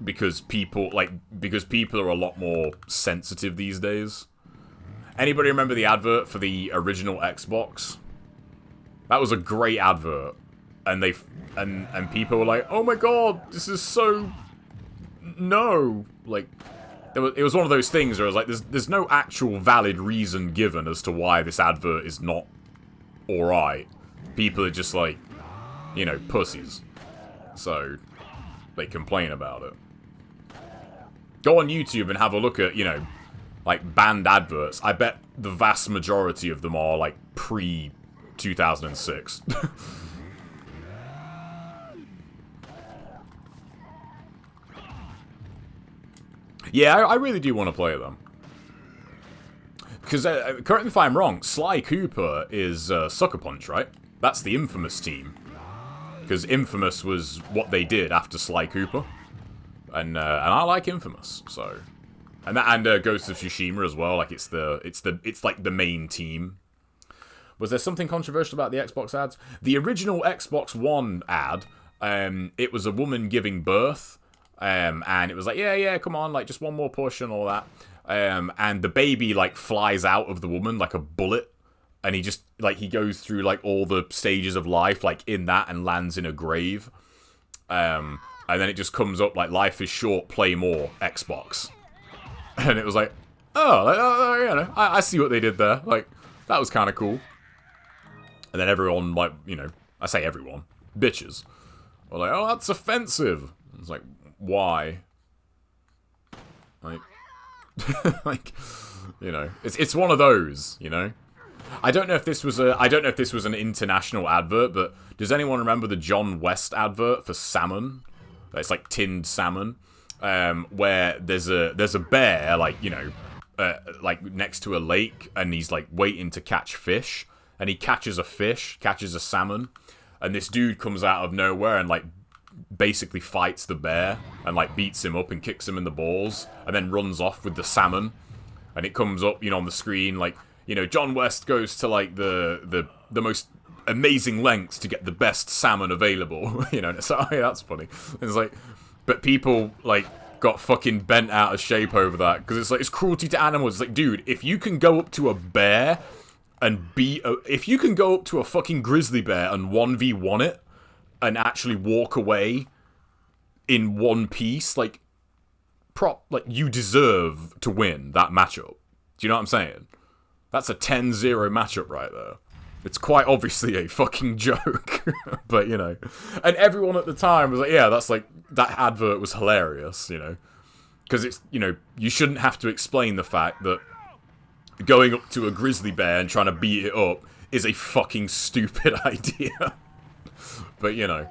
[SPEAKER 1] because people are a lot more sensitive these days. Anybody remember the advert for the original Xbox? That was a great advert, and and people were like, "Oh my god, this is so no!" Like, it was one of those things where I was like, "There's no actual valid reason given as to why this advert is not all right." People are just like, you know, pussies. So, they complain about it. Go on YouTube and have a look at, you know, like, banned adverts. I bet the vast majority of them are, like, pre-2006. Yeah, I really do want to play them. Because, correct me if I'm wrong, Sly Cooper is Sucker Punch, right? That's the Infamous team. Because Infamous was what they did after Sly Cooper. And I like Infamous, so... And Ghost of Tsushima as well, like it's like the main team. Was there something controversial about the Xbox ads? The original Xbox One ad, it was a woman giving birth, and it was like, yeah, come on, like just one more push and all that. And the baby like flies out of the woman like a bullet. And he just, like, he goes through, like, all the stages of life, like, in that, and lands in a grave. And then it just comes up, like, life is short, play more, Xbox. And it was like, oh, you know, I see what they did there. Like, that was kind of cool. And then everyone, like, you know, I say everyone, bitches, were like, oh, that's offensive. It's like, why? Like, like, you know, it's one of those, you know? I don't know if this was an international advert, but does anyone remember the John West advert for salmon? It's like tinned salmon, where there's a bear, like, you know, like next to a lake, and he's like waiting to catch fish, and he catches a salmon, and this dude comes out of nowhere and like basically fights the bear and like beats him up and kicks him in the balls, and then runs off with the salmon, and it comes up, you know, on the screen like, you know, John West goes to, like, the most amazing lengths to get the best salmon available, you know, and it's like, oh, yeah, that's funny. And it's like, but people, like, got fucking bent out of shape over that, because it's like, it's cruelty to animals. It's like, dude, if you can go up to a bear and if you can go up to a fucking grizzly bear and 1v1 it, and actually walk away in one piece, like, you deserve to win that matchup. Do you know what I'm saying? That's a 10-0 matchup right there. It's quite obviously a fucking joke. But, you know. And everyone at the time was like, yeah, that's like, that advert was hilarious, you know. Because it's, you know, you shouldn't have to explain the fact that going up to a grizzly bear and trying to beat it up is a fucking stupid idea. But, you know.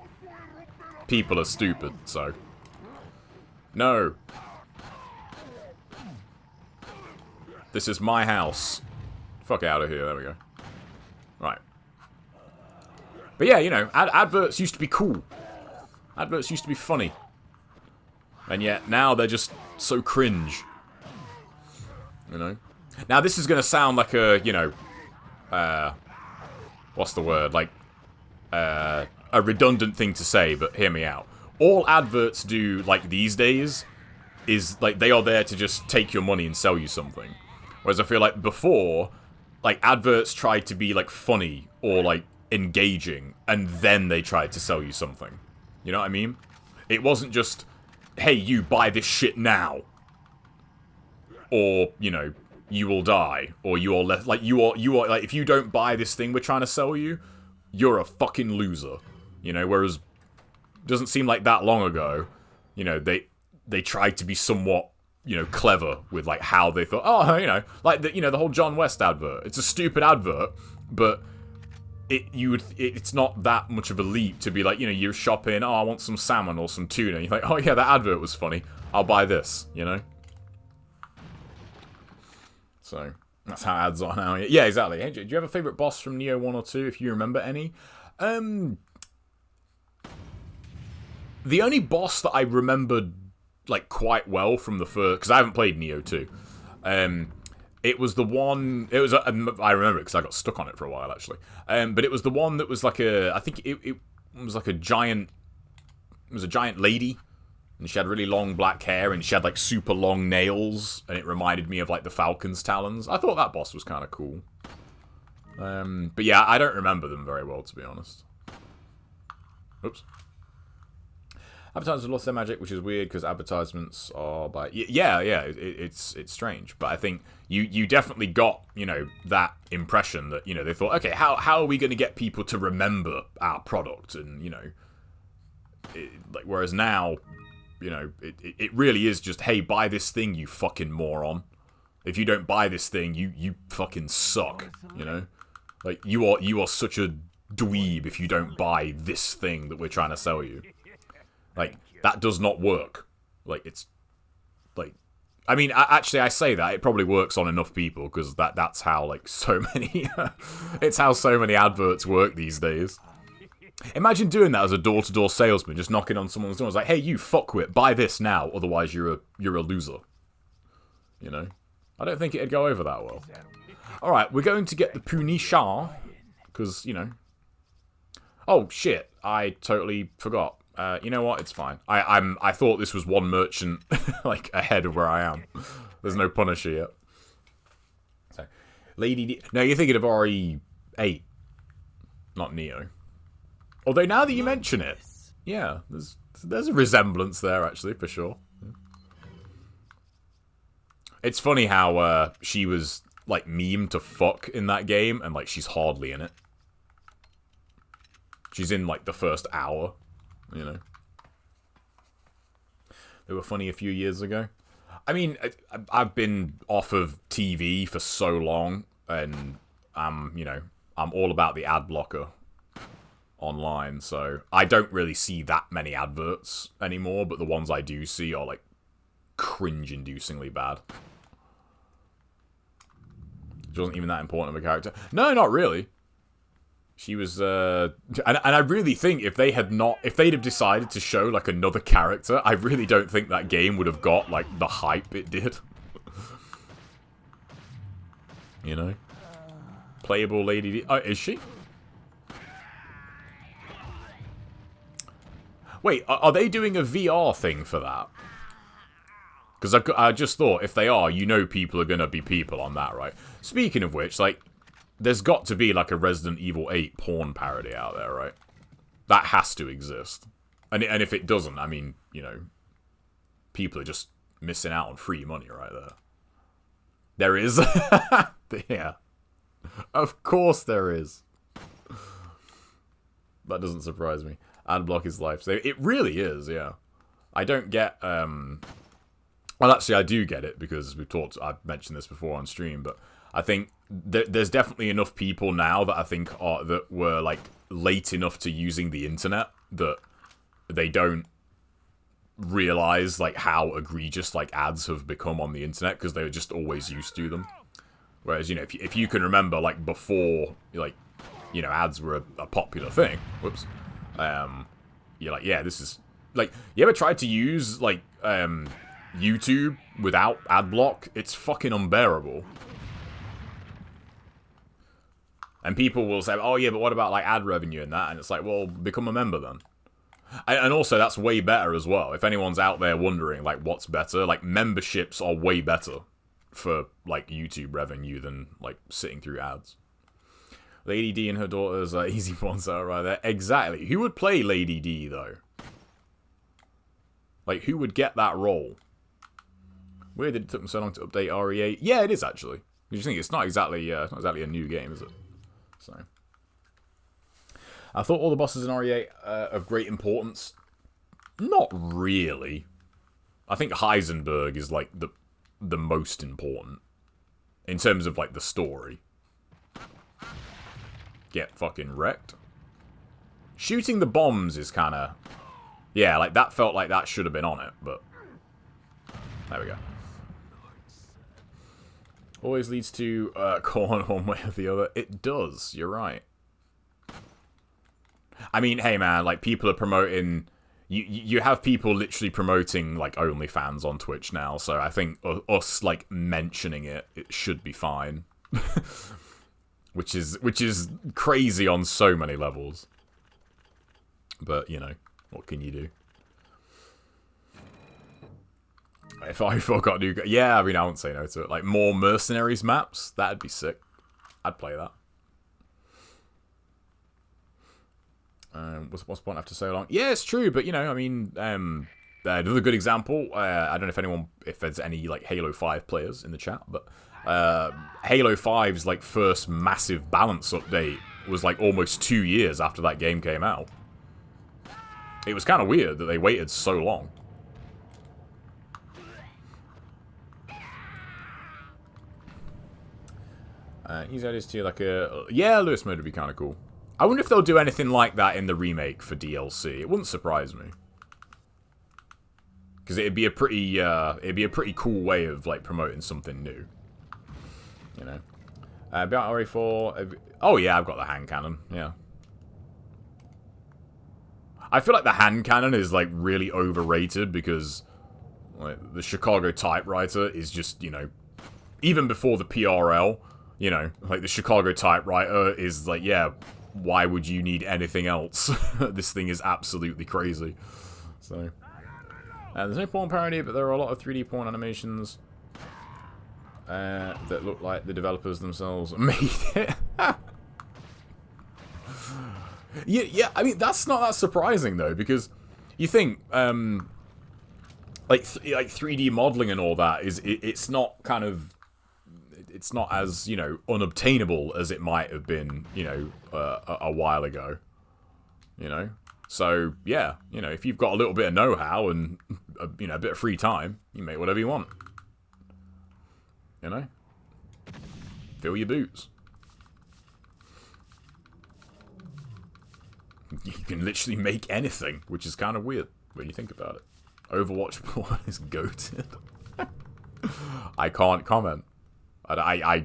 [SPEAKER 1] People are stupid, so. No. This is my house. Fuck out of here, there we go. Right. But yeah, you know, adverts used to be cool. Adverts used to be funny. And yet, now they're just so cringe. You know? Now, this is going to sound like a, you know... what's the word? Like, a redundant thing to say, but hear me out. All adverts do, like, these days, is, like, they are there to just take your money and sell you something. Whereas I feel like before, like, adverts tried to be, like, funny or, like, engaging, and then they tried to sell you something. You know what I mean? It wasn't just, hey, you buy this shit now. Or, you know, you will die. Or you are left, like, you are, like, if you don't buy this thing we're trying to sell you, you're a fucking loser. You know, whereas, it doesn't seem like that long ago, you know, they tried to be somewhat, you know, clever with, like, how they thought, oh, you know, like, the, you know, the whole John West advert. It's a stupid advert, but it's not that much of a leap to be like, you know, you're shopping, oh, I want some salmon or some tuna. You're like, oh, yeah, that advert was funny. I'll buy this, you know? So, that's how ads are now. Yeah, exactly. Hey, do you have a favourite boss from Neo 1 or 2, if you remember any? The only boss that I remembered, like, quite well from the first... Because I haven't played Neo 2. It was the one... It was... I remember it because I got stuck on it for a while, actually. But it was the one that was like a... I think it was like a giant... It was a giant lady. And she had really long black hair. And she had, like, super long nails. And it reminded me of, like, the Falcon's talons. I thought that boss was kind of cool. But yeah, I don't remember them very well, to be honest. Oops. Advertisements have lost their magic, which is weird because advertisements are by... Yeah, it's strange. But I think you definitely got, you know, that impression that, you know, they thought, okay, how are we going to get people to remember our product? And, you know, like, whereas now, you know, it really is just, hey, buy this thing, you fucking moron. If you don't buy this thing, you fucking suck, you know? Like, you are such a dweeb if you don't buy this thing that we're trying to sell you. Like, that does not work. Like, it's... Like... I mean, actually, I say that. It probably works on enough people, because that's how, like, so many... it's how so many adverts work these days. Imagine doing that as a door-to-door salesman, just knocking on someone's door. It's like, hey, you fuckwit, buy this now, otherwise you're a loser. You know? I don't think it'd go over that well. Alright, we're going to get the Punisher, because, you know... Oh, shit. I totally forgot. You know what? It's fine. I thought this was one merchant, like, ahead of where I am. There's no Punisher yet. So, Lady D... No, you're thinking of RE8. Not Neo. Although, now that you mention it, yeah, there's a resemblance there, actually, for sure. It's funny how, she was, like, memed to fuck in that game, and, like, she's hardly in it. She's in, like, the first hour. You know, they were funny a few years ago. I mean, I've been off of TV for so long, and you know, I'm all about the ad blocker online, so I don't really see that many adverts anymore, but the ones I do see are, like, cringe-inducingly bad. She wasn't even that important of a character. No, not really. She was, and I really think if they'd have decided to show, like, another character, I really don't think that game would have got, like, the hype it did. You know? Playable Lady D. Oh, is she? Wait, are they doing a VR thing for that? Because I just thought, if they are, you know people are going to be people on that, right? Speaking of which, like... There's got to be, like, a Resident Evil 8 porn parody out there, right? That has to exist. And if it doesn't, I mean, you know, people are just missing out on free money right there. There is. Yeah. Of course there is. That doesn't surprise me. Ad block is life. So it really is, yeah. I don't get, well, actually, I do get it, because I've mentioned this before on stream, but I think there's definitely enough people now that I think that were, like, late enough to using the internet that they don't realize, like, how egregious, like, ads have become on the internet, because they were just always used to them. Whereas, you know, if you can remember, like, before, like, you know, ads were a popular thing, whoops, you're like, yeah, this is like, you ever tried to use, like, YouTube without ad block? It's fucking unbearable. And people will say, oh yeah, but what about, like, ad revenue and that? And it's like, well, become a member then. And also, that's way better as well. If anyone's out there wondering, like, what's better, like, memberships are way better for, like, YouTube revenue than, like, sitting through ads. Lady D and her daughters are easy ones that are right there. Exactly. Who would play Lady D, though? Like, who would get that role? Weird that it took them so long to update RE8. Yeah, it is, actually. You just think it's not exactly a new game, is it? So, I thought all the bosses in RE8 of great importance. Not really. I think Heisenberg is, like, the most important. In terms of, like, the story. Get fucking wrecked. Shooting the bombs is kind of... Yeah, like, that felt like that should have been on it, but... There we go. Always leads to corn one way or the other. It does, you're right. I mean, hey man, like, people are promoting... You have people literally promoting, like, OnlyFans on Twitch now, so I think us, like, mentioning it should be fine. Which is crazy on so many levels. But, you know, what can you do? If I forgot new... Yeah, I mean, I won't say no to it. Like, more Mercenaries maps? That'd be sick. I'd play that. What's the point after so long? Yeah, it's true, but, you know, I mean... another good example, I don't know if there's any, like, Halo 5 players in the chat, but... Halo 5's, like, first massive balance update was, like, almost 2 years after that game came out. It was kind of weird that they waited so long. Easy ideas to like a... Yeah, Lewis mode would be kind of cool. I wonder if they'll do anything like that in the remake for DLC. It wouldn't surprise me. Because it'd be a pretty cool way of, like, promoting something new. You know. Beyond RE4... Oh yeah, I've got the hand cannon. Yeah. I feel like the hand cannon is, like, really overrated because, like, the Chicago typewriter is just, you know, even before the PRL, you know, like, the Chicago typewriter is, like, yeah, why would you need anything else? This thing is absolutely crazy. So, there's no porn parody, but there are a lot of 3D porn animations that look like the developers themselves made it. Yeah, I mean, that's not that surprising, though, because you think, like 3D modeling and all that, it's not kind of... It's not as, you know, unobtainable as it might have been, you know, a while ago. You know? So, yeah, you know, if you've got a little bit of know-how and, you know, a bit of free time, you make whatever you want. You know? Fill your boots. You can literally make anything, which is kind of weird when you think about it. Overwatch porn is goated. I can't comment. I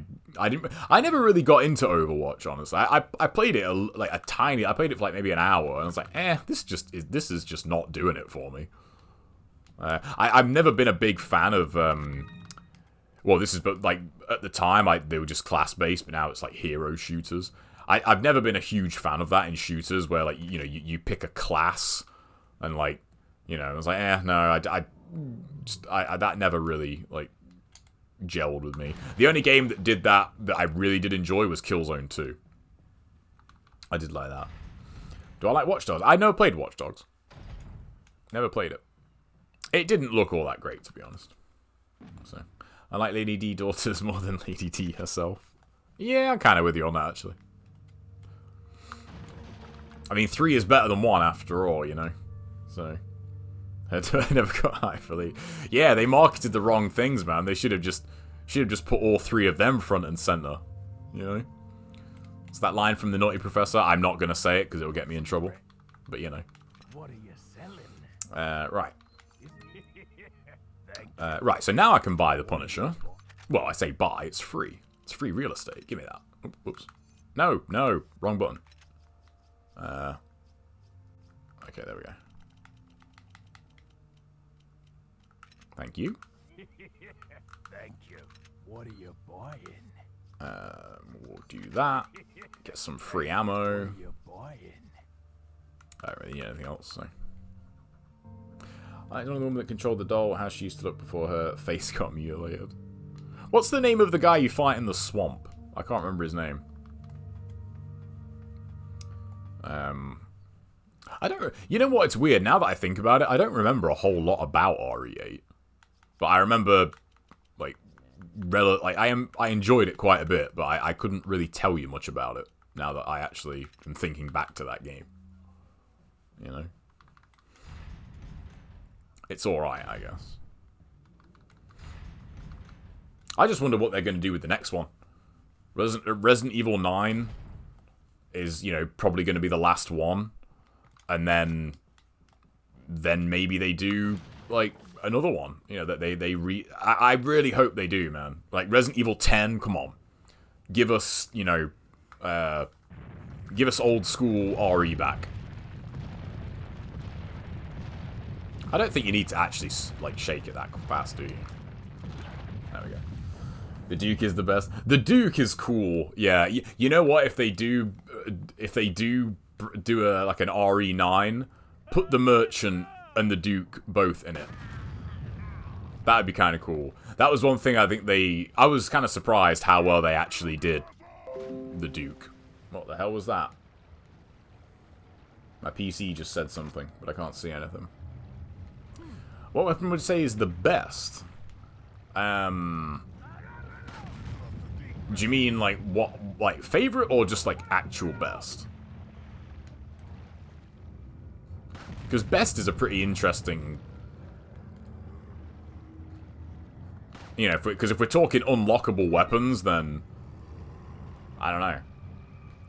[SPEAKER 1] never really got into Overwatch, honestly. I played it I played it for like maybe an hour, and I was like, this is just not doing it for me. I've never been a big fan of well, this is, but like at the time they were just class based, but now it's like hero shooters. I've never been a huge fan of that in shooters where, like, you know, you pick a class and, like, you know, I was like, no, that never really, like, gelled with me. The only game that did that I really did enjoy was Killzone 2. I did like that. Do I like Watch Dogs? I never played Watch Dogs. Never played it. It didn't look all that great, to be honest. So, I like Lady D daughters more than Lady D herself. Yeah, I'm kind of with you on that, actually. I mean, 3 is better than 1 after all, you know? So, I never got high for Lee. Yeah, they marketed the wrong things, man. They should have just put all 3 of them front and center. You know? It's that line from The Naughty Professor. I'm not going to say it because it'll get me in trouble. But, you know.
[SPEAKER 2] What are you selling?
[SPEAKER 1] Right. Right, so now I can buy the Punisher. Well, I say buy, it's free. It's free real estate. Give me that. Oops. No, wrong button. Okay, there we go. Thank you.
[SPEAKER 2] Thank you. What are you buying?
[SPEAKER 1] We'll do that. Get some free ammo.
[SPEAKER 2] What are you buying?
[SPEAKER 1] I don't really need anything else, so. I don't know the woman that controlled the doll, how she used to look before her face got mutilated. What's the name of the guy you fight in the swamp? I can't remember his name. I don't... You know what? It's weird. Now that I think about it, I don't remember a whole lot about RE8. But I remember, like, I enjoyed it quite a bit, but I couldn't really tell you much about it now that I actually am thinking back to that game. You know? It's alright, I guess. I just wonder what they're going to do with the next one. Resident Evil 9 is, you know, probably going to be the last one. And then maybe they do, like, another one. You know, that I really hope they do, man. Like, Resident Evil 10, come on. Give us, you know, give us old school RE back. I don't think you need to actually, like, shake it that fast, do you? There we go. The Duke is the best. The Duke is cool. Yeah, you know what? If they do like an RE9, put the Merchant and the Duke both in it. That'd be kind of cool. That was one thing I think I was kind of surprised how well they actually did the Duke. What the hell was that? My PC just said something, but I can't see anything. What weapon would you say is the best? Do you mean, like, what, like, favorite or just, like, actual best? Because best is a pretty interesting... You know, because if we're talking unlockable weapons, then... I don't know.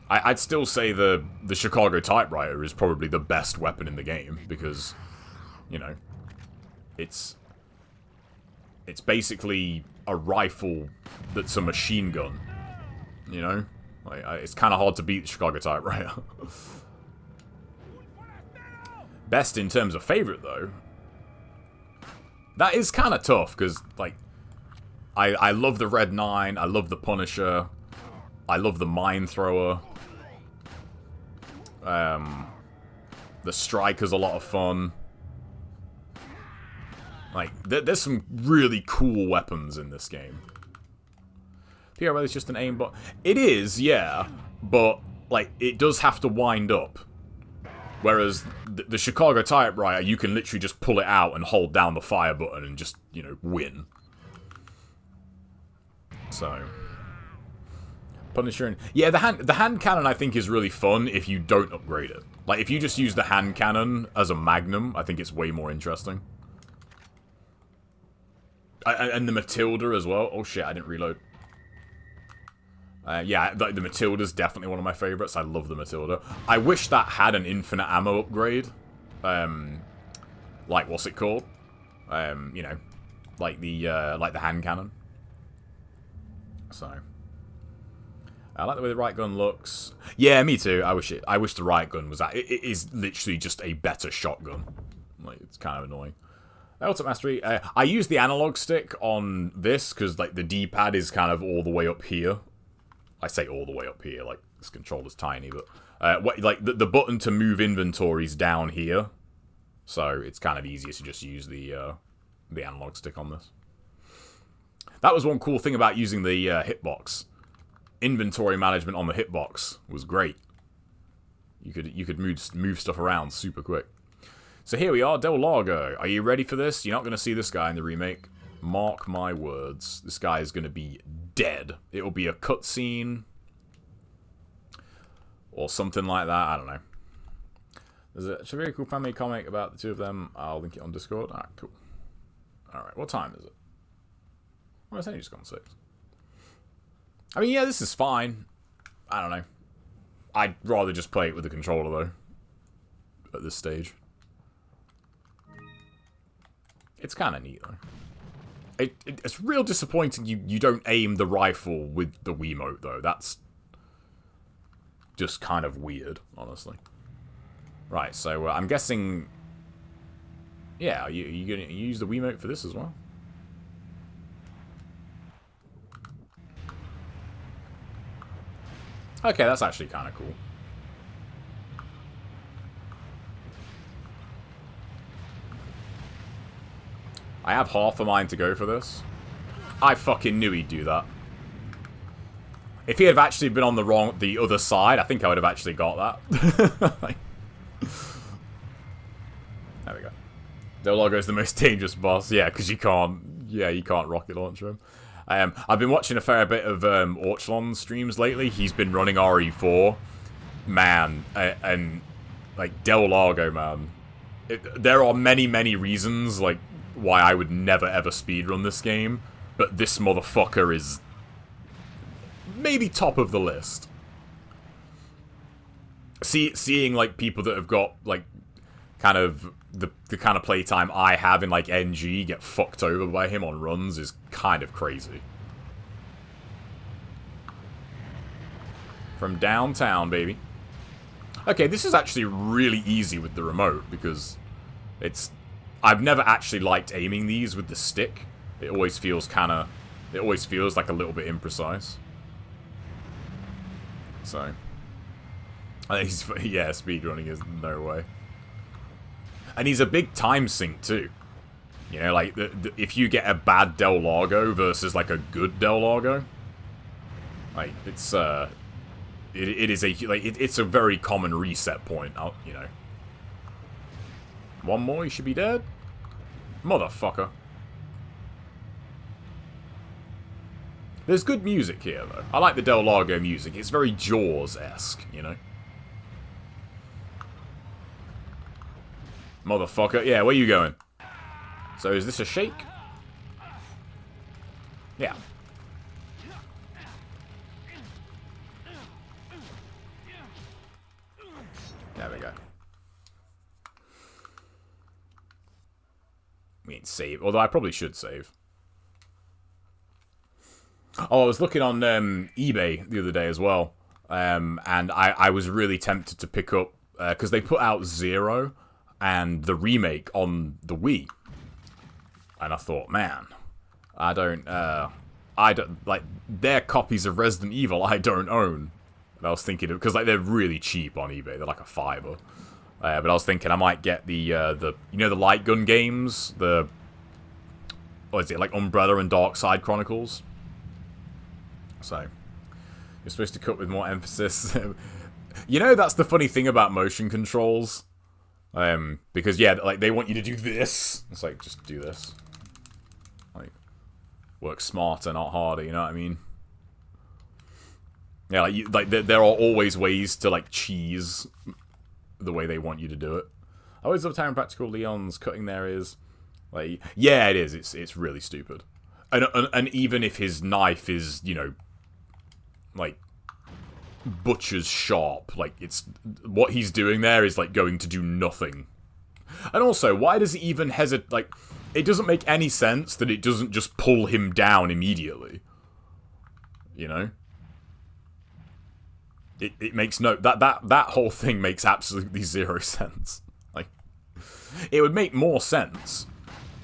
[SPEAKER 1] I'd still say the Chicago Typewriter is probably the best weapon in the game, because, you know, it's basically a rifle that's a machine gun, you know? Like, it's kind of hard to beat the Chicago Typewriter. Best in terms of favorite, though, that is kind of tough, because, like, I love the Red 9, I love the Punisher, I love the Mine Thrower, the Striker's a lot of fun. Like, there's some really cool weapons in this game. PRL is just an aimbot. It is, yeah, but, like, it does have to wind up. Whereas the Chicago Typewriter, you can literally just pull it out and hold down the fire button and just, you know, win. So... Punisher and... Yeah, the hand cannon, I think, is really fun if you don't upgrade it. Like, if you just use the hand cannon as a magnum, I think it's way more interesting. And the Matilda as well. Oh shit, I didn't reload. Yeah, the Matilda's definitely one of my favorites. I love the Matilda. I wish that had an infinite ammo upgrade. Like, what's it called? You know, like the hand cannon. So, I like the way the right gun looks. Yeah, me too. I wish the right gun was that. It is literally just a better shotgun. Like, it's kind of annoying. Ultimate Mastery. I use the analog stick on this because, like, the D-pad is kind of all the way up here. I say all the way up here, like, this controller's tiny, but... like, the button to move inventory's down here. So, it's kind of easier to just use the analog stick on this. That was one cool thing about using the hitbox. Inventory management on the hitbox was great. You could move stuff around super quick. So here we are, Del Largo. Are you ready for this? You're not going to see this guy in the remake. Mark my words. This guy is going to be dead. It'll be a cutscene. Or something like that. I don't know. There's a very cool family comic about the two of them. I'll link it on Discord. Alright, cool. Alright, what time is it? Well, it's only just gone 6. I mean, yeah, this is fine. I don't know. I'd rather just play it with the controller, though. At this stage. It's kind of neat, though. It's real disappointing you don't aim the rifle with the Wiimote, though. That's just kind of weird, honestly. Right, so I'm guessing Yeah, you gonna use the Wiimote for this as well? Okay, that's actually kind of cool. I have half a mind to go for this. I fucking knew he'd do that. If he had actually been on the other side, I think I would have actually got that. Like, there we go. Del Largo's the most dangerous boss. Yeah, because you can't rocket launcher him. I've been watching a fair bit of Orchlon streams lately. He's been running RE4. Man, and like Del Largo, man. There are many, many reasons like why I would never ever speedrun this game, but this motherfucker is maybe top of the list. Seeing like people that have got like kind of the kind of playtime I have in like NG get fucked over by him on runs is kind of crazy. From downtown, baby. Okay, this is actually really easy with the remote because I've never actually liked aiming these with the stick. It always feels like a little bit imprecise. So, I think yeah, speedrunning is no way. And he's a big time sink too. You know, like if you get a bad Del Largo versus like a good Del Largo, like it's it's a very common reset point. You know, one more, you should be dead, motherfucker. There's good music here though. I like the Del Largo music. It's very Jaws-esque, you know. Motherfucker. Yeah, where you going? So is this a shake? Yeah. There we go. We ain't save. Although I probably should save. Oh, I was looking on eBay the other day as well. And I was really tempted to pick up... because they put out Zero and the remake on the Wii. And I thought, man, I don't like, their copies of Resident Evil I don't own. And I was thinking, because like they're really cheap on eBay, they're like a $5. But I was thinking I might get the you know the light gun games, what is it, like Umbrella and Dark Side Chronicles. So you're supposed to cut with more emphasis. You know, that's the funny thing about motion controls. Because yeah, like they want you to do this. It's like, just do this. Like, work smarter, not harder. You know what I mean? Yeah, like there are always ways to like cheese the way they want you to do it. I always love how impractical Leon's cutting there is. Like, yeah, it is. It's really stupid. And even if his knife is, you know, like butcher's sharp, like it's what he's doing there is like going to do nothing. And also, why does he even hesitate? Like, it doesn't make any sense that it doesn't just pull him down immediately. You know? It makes no... That whole thing makes absolutely zero sense. Like, it would make more sense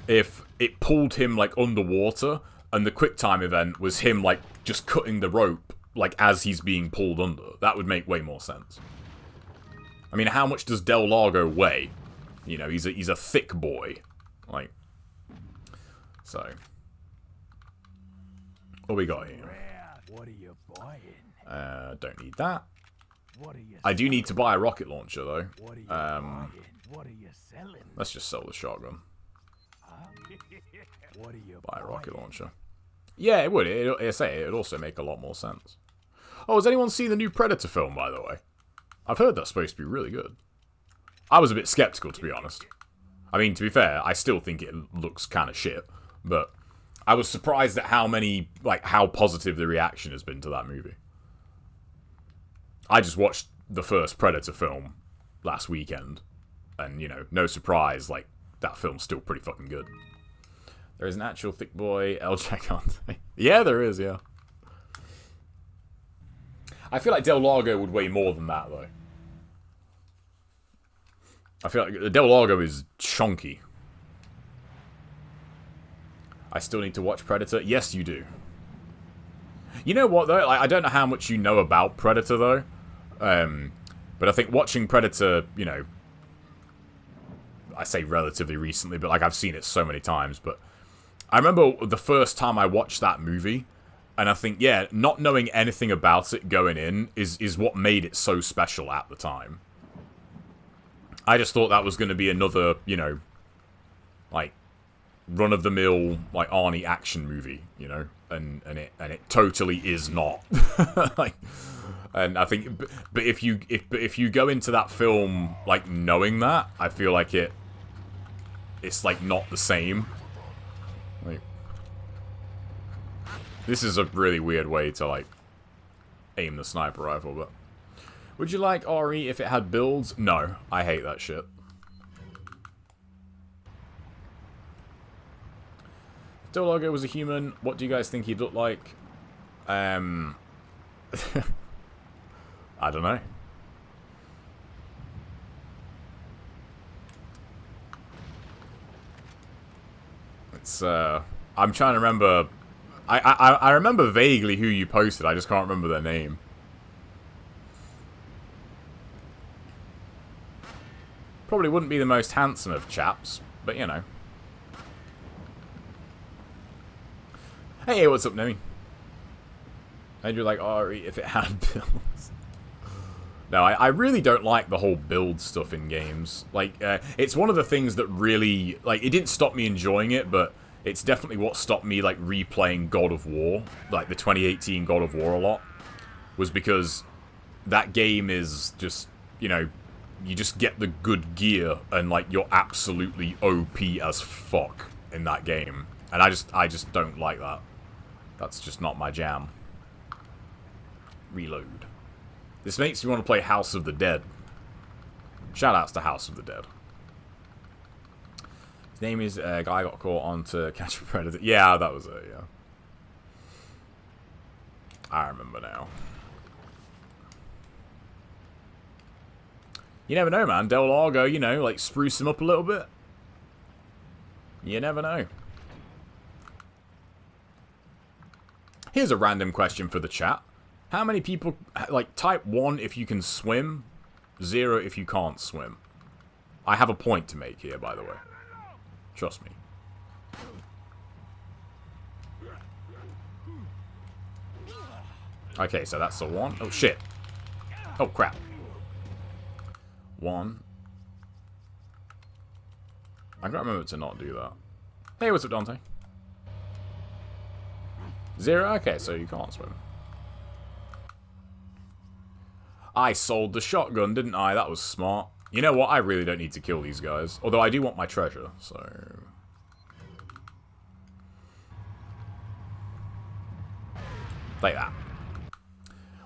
[SPEAKER 1] if it pulled him, like, underwater, and the QuickTime event was him, like, just cutting the rope, like, as he's being pulled under. That would make way more sense. I mean, how much does Del Largo weigh? You know, he's a thick boy. Like, so... What we got here?
[SPEAKER 2] What are you buying?
[SPEAKER 1] Don't need that.
[SPEAKER 2] What are you
[SPEAKER 1] I do need to buy a rocket launcher, though.
[SPEAKER 2] What are you buying? What are you selling?
[SPEAKER 1] Let's just sell the shotgun.
[SPEAKER 2] Huh? What are you
[SPEAKER 1] Buy a rocket
[SPEAKER 2] buying?
[SPEAKER 1] launcher. Yeah, it would. It'd also make a lot more sense. Oh, has anyone seen the new Predator film, by the way? I've heard that's supposed to be really good. I was a bit skeptical, to be honest. I mean, to be fair, I still think it looks kind of shit, but I was surprised at how positive the reaction has been to that movie. I just watched the first Predator film last weekend, and, you know, no surprise, like, that film's still pretty fucking good. There is an actual thick boy El Gigante. Yeah, there is, yeah. I feel like Del Largo would weigh more than that, though. I feel like Del Largo is chunky. I still need to watch Predator. Yes, you do. You know what, though? Like, I don't know how much you know about Predator, though. But I think watching Predator, you know... I say relatively recently, but, like, I've seen it so many times. But I remember the first time I watched that movie, and I think, yeah, not knowing anything about it going in is what made it so special at the time. I just thought that was going to be another, you know, like, run-of-the-mill, like, Arnie action movie, you know? And it totally is not. Like, and I think, but if you go into that film like knowing that, I feel like it's like not the same. Like, this is a really weird way to like aim the sniper rifle. But would you like RE if it had builds? No, I hate that shit. Dolago was a human. What do you guys think he'd look like? I don't know. It's I'm trying to remember. I remember vaguely who you posted. I just can't remember their name. Probably wouldn't be the most handsome of chaps, but you know. Hey, what's up, Nemi? How'd you like RE if it had builds? No, I really don't like the whole build stuff in games. Like, it's one of the things that really... Like, it didn't stop me enjoying it, but it's definitely what stopped me, like, replaying God of War. Like, the 2018 God of War a lot. Was because that game is just, you know... You just get the good gear, and, like, you're absolutely OP as fuck in that game. And I just don't like that. That's just not my jam. Reload. This makes me want to play House of the Dead. Shoutouts to House of the Dead. His name is guy got caught on to catch a predator. Yeah, that was it, yeah. I remember now. You never know, man. Del Largo, you know, like spruce him up a little bit. You never know. Here's a random question for the chat. How many people, like, type 1 if you can swim, 0 if you can't swim? I have a point to make here, by the way. Trust me. Okay, so that's the 1. Oh, shit. Oh, crap. 1. I gotta remember to not do that. Hey, what's up, Dante? 0? Okay, so you can't swim. I sold the shotgun, didn't I? That was smart. You know what? I really don't need to kill these guys. Although I do want my treasure, so... Like that.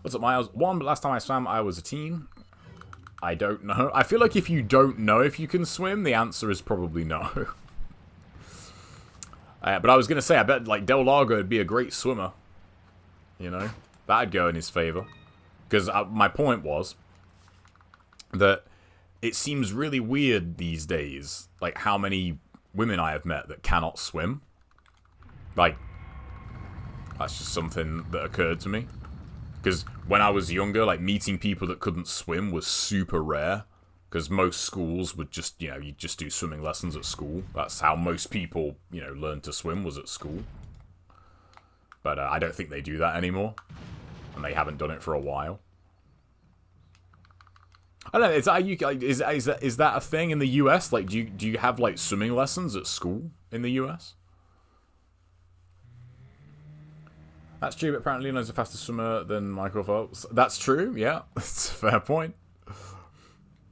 [SPEAKER 1] What's up, Miles? 1, but last time I swam, I was a teen. I don't know. I feel like if you don't know if you can swim, the answer is probably no. But I was going to say, I bet like Del Largo would be a great swimmer. You know? That'd go in his favor. Because my point was that it seems really weird these days, like how many women I have met that cannot swim. Like, that's just something that occurred to me. Because when I was younger, like meeting people that couldn't swim was super rare. Because most schools would just, you know, you just do swimming lessons at school. That's how most people, you know, learned to swim, was at school. But I don't think they do that anymore. And they haven't done it for a while. I don't know, is that a thing in the US? Like, do you have, like, swimming lessons at school in the US? That's true, but apparently Leonardo's a faster swimmer than Michael Phelps. That's true, yeah. That's a fair point.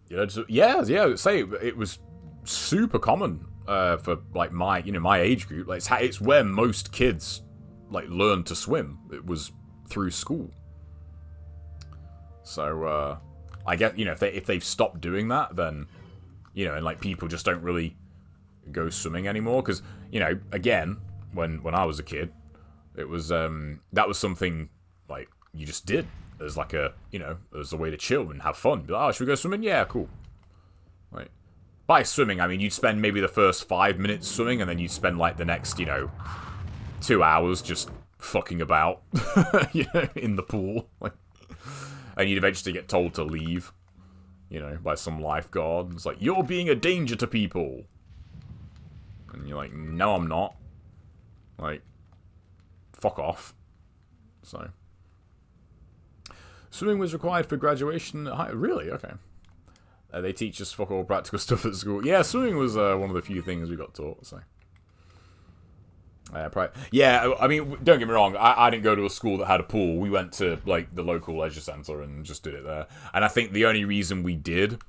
[SPEAKER 1] You know, just, yeah, say it was super common for, like, my age group. Like, it's where most kids, like, learn to swim. It was through school. So, I guess, you know, if they've stopped doing that, then, you know, and, like, people just don't really go swimming anymore. Because, you know, again, when I was a kid, it was, that was something, like, you just did. As, like, a, you know, as a way to chill and have fun. Be like, oh, should we go swimming? Yeah, cool. Right. By swimming, I mean you'd spend maybe the first 5 minutes swimming, and then you'd spend like the next, 2 hours just fucking about, in the pool. Like, and you'd eventually get told to leave, by some lifeguard. It's like, you're being a danger to people. And you're like, no, I'm not. Like, fuck off. So. Swimming was required for graduation. Really? Okay. They teach us fuck all practical stuff at school. Yeah, swimming was one of the few things we got taught, so. Yeah, I mean, don't get me wrong, I didn't go to a school that had a pool. We went to, like, the local leisure centre and just did it there. And I think the only reason we did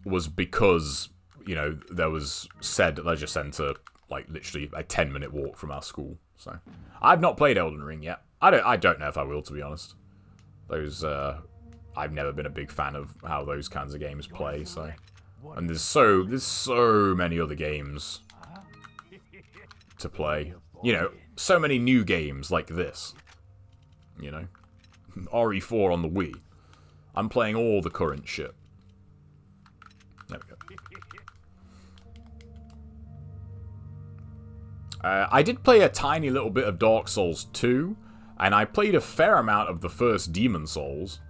[SPEAKER 1] was because, there was said leisure centre, like, literally a 10-minute walk from our school. So, I've not played Elden Ring yet. I don't know if I will, to be honest. I've never been a big fan of how those kinds of games play, so. And there's so many other games to play. So many new games like this. RE4 on the Wii. I'm playing all the current shit. There we go. I did play a tiny little bit of Dark Souls 2, and I played a fair amount of the first Demon Souls.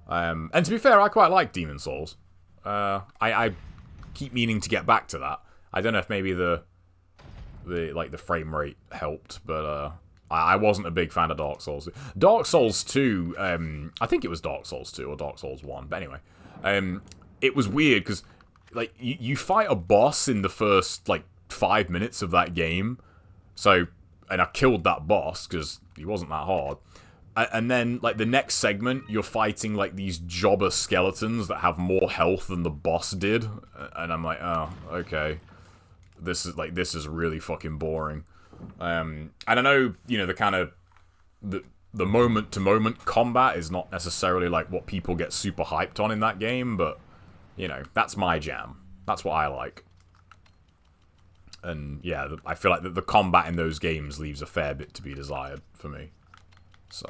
[SPEAKER 1] And to be fair, I quite like Demon Souls. I keep meaning to get back to that. I don't know if maybe the frame rate helped, but I wasn't a big fan of Dark Souls. Dark Souls 2, I think it was Dark Souls 2 or Dark Souls 1, but anyway, it was weird because like you fight a boss in the first like 5 minutes of that game, and I killed that boss because he wasn't that hard. And then, like, the next segment, you're fighting, like, these jobber skeletons that have more health than the boss did. And I'm like, oh, okay. This is really fucking boring. And I know, the kind of... The moment-to-moment combat is not necessarily, like, what people get super hyped on in that game, but, that's my jam. That's what I like. And, yeah, I feel like the combat in those games leaves a fair bit to be desired for me. So,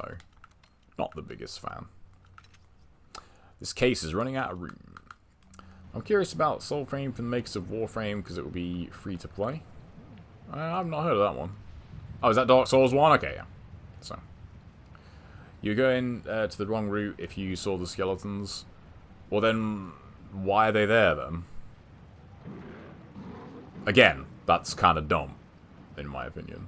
[SPEAKER 1] not the biggest fan. This case is running out of room. I'm curious about Soulframe from the makers of Warframe because it will be free to play. I've not heard of that one. Oh, is that Dark Souls 1? Okay, yeah. So, you're going to the wrong route if you saw the skeletons. Well then, why are they there then? Again, that's kind of dumb, in my opinion.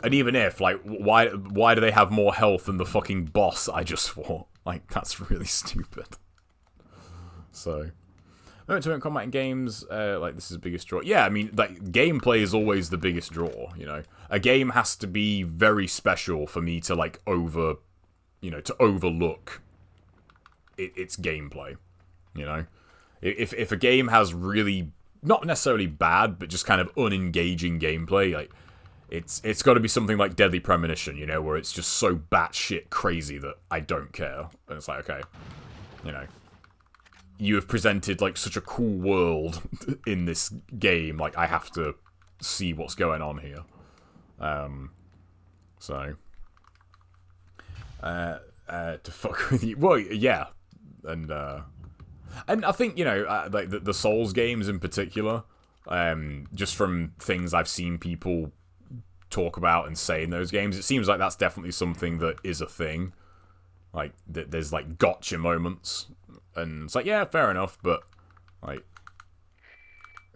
[SPEAKER 1] And even if, like, why do they have more health than the fucking boss I just fought? Like, that's really stupid. So, moment-to-moment combat in games, like, this is the biggest draw. Yeah, I mean, like, gameplay is always the biggest draw, A game has to be very special for me to, like, to overlook its gameplay, If a game has really, not necessarily bad, but just kind of unengaging gameplay, like, It's got to be something like Deadly Premonition, where it's just so batshit crazy that I don't care. And it's like, okay, you have presented, like, such a cool world in this game, like, I have to see what's going on here. To fuck with you, well, yeah. And I think, like, the Souls games in particular, just from things I've seen people talk about and say in those games, it seems like that's definitely something that is a thing. Like, there's, like, gotcha moments. And it's like, yeah, fair enough, but, like,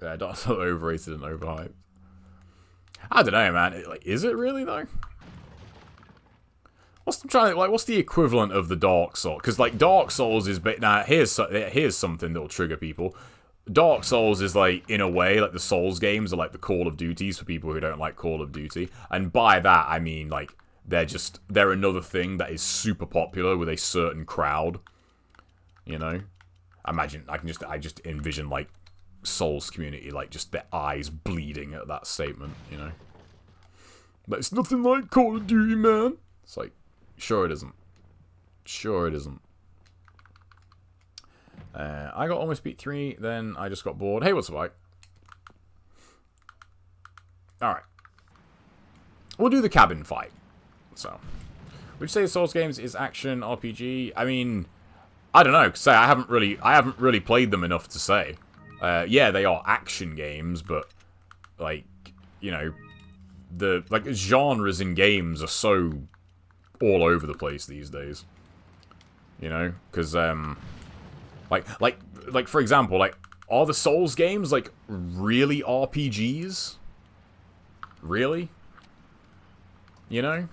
[SPEAKER 1] yeah, that's overrated and overhyped. I don't know, man. Is it really, though? What's the equivalent of the Dark Souls? Because, like, Dark Souls is... Now, here's something that'll trigger people. Dark Souls is, like, in a way, like, the Souls games are like the Call of Duties for people who don't like Call of Duty. And by that, I mean, like, they're another thing that is super popular with a certain crowd. Imagine, I just envision, like, Souls community, like, just their eyes bleeding at that statement, But it's nothing like Call of Duty, man. It's like, sure it isn't. Sure it isn't. I got almost beat 3, then I just got bored. Hey, what's up, Mike? Alright. We'll do the cabin fight. So, would you say Souls games is action RPG? I mean, I don't know. Say I haven't really played them enough to say. Yeah, they are action games, but like, you know, the genres in games are so all over the place these days. You know, because like for example, like, are the Souls games like really RPGs? Really? You know?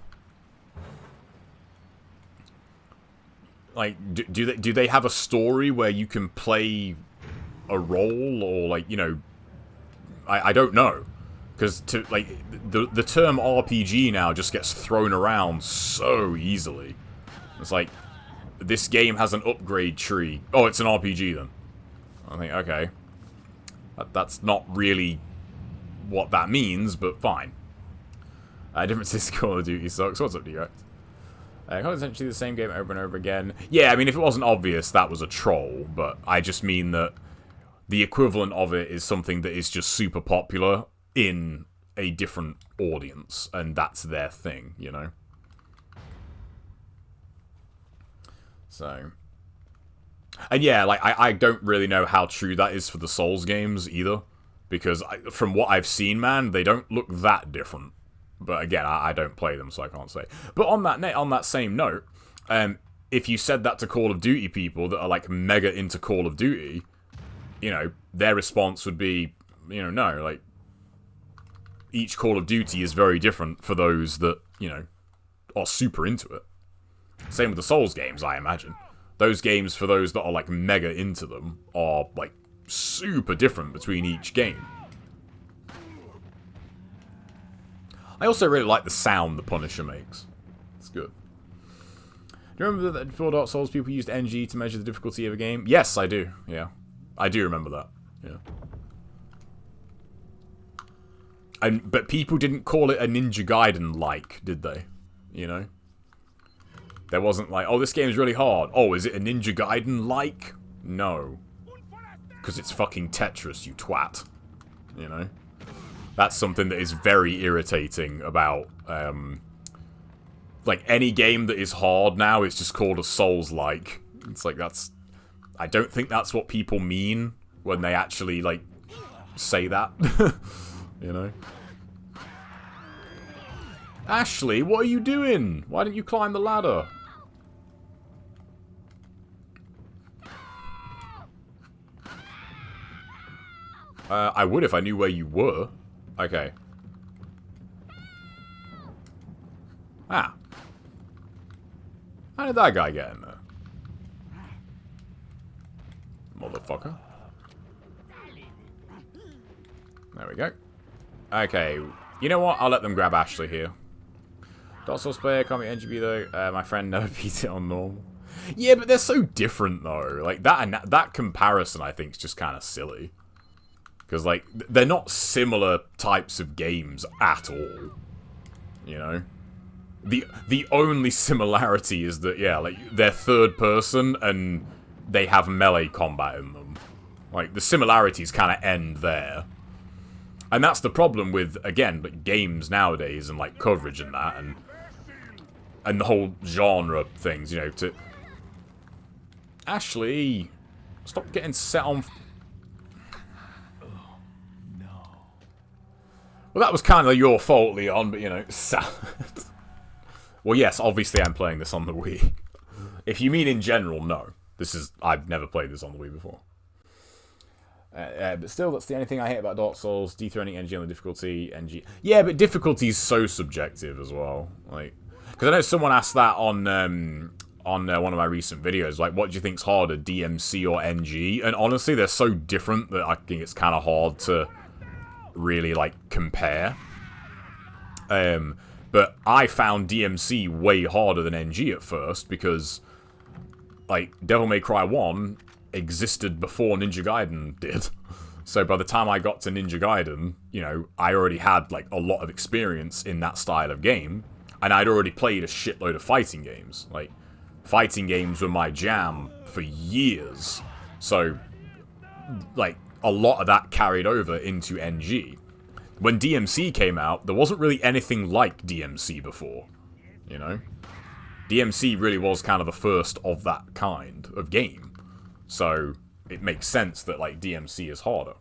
[SPEAKER 1] Like, do they have a story where you can play a role, or like, you know, I don't know, because like the term RPG now just gets thrown around so easily. It's like, this game has an upgrade tree. Oh, it's an RPG then. I think, okay, that's not really what that means, but fine. Differences. Call of Duty sucks. What's up, D-Rex? Essentially the same game over and over again. Yeah, I mean, if it wasn't obvious, that was a troll, but I just mean that the equivalent of it is something that is just super popular in a different audience, and that's their thing, you know? So... And yeah, like, I don't really know how true that is for the Souls games, either. Because from what I've seen, man, they don't look that different. But again, I don't play them, so I can't say. But on that same note, if you said that to Call of Duty people that are like mega into Call of Duty, you know, their response would be, you know, no, like, each Call of Duty is very different for those that, you know, are super into it. Same with the Souls games, I imagine. Those games, for those that are like mega into them, are like super different between each game. I also really like the sound the Punisher makes. It's good. Do you remember that before Dark Souls people used NG to measure the difficulty of a game? Yes, I do. Yeah. I do remember that. Yeah. But people didn't call it a Ninja Gaiden-like, did they? You know? There wasn't like, oh, this game's really hard. Oh, is it a Ninja Gaiden-like? No. Because it's fucking Tetris, you twat. You know? That's something that is very irritating about, like, any game that is hard now is just called a Souls-like. It's like, that's... I don't think that's what people mean when they actually, like, say that. You know? Ashley, what are you doing? Why didn't you climb the ladder? I would if I knew where you were. Okay. Ah. How did that guy get in there? Motherfucker. There we go. Okay. You know what? I'll let them grab Ashley here. Dark Souls player, can't be NGB though. My friend never beat it on normal. Yeah, but they're so different though. Like, that comparison, I think, is just kind of silly. Because, like, they're not similar types of games at all. You know? The only similarity is that, yeah, like, they're third person and they have melee combat in them. Like, the similarities kind of end there. And that's the problem with, again, like, games nowadays and, like, coverage and that, and the whole genre things, you know, to... Ashley! Stop getting set on... Well, that was kind of your fault, Leon, but, you know, well, yes, obviously I'm playing this on the Wii. If you mean in general, no. I've never played this on the Wii before. But still, that's the only thing I hate about Dark Souls, dethroning NG on the difficulty, NG... Yeah, but difficulty is so subjective as well. Like, because I know someone asked that on one of my recent videos, like, what do you think's harder, DMC or NG? And honestly, they're so different that I think it's kind of hard to really, like, compare. But I found DMC way harder than NG at first, because, like, Devil May Cry 1 existed before Ninja Gaiden did. So by the time I got to Ninja Gaiden, you know, I already had, like, a lot of experience in that style of game, and I'd already played a shitload of fighting games. Like, fighting games were my jam for years. So, like, a lot of that carried over into NG. When DMC came out, there wasn't really anything like DMC before, you know? DMC really was kind of the first of that kind of game. So it makes sense that, like, DMC is harder.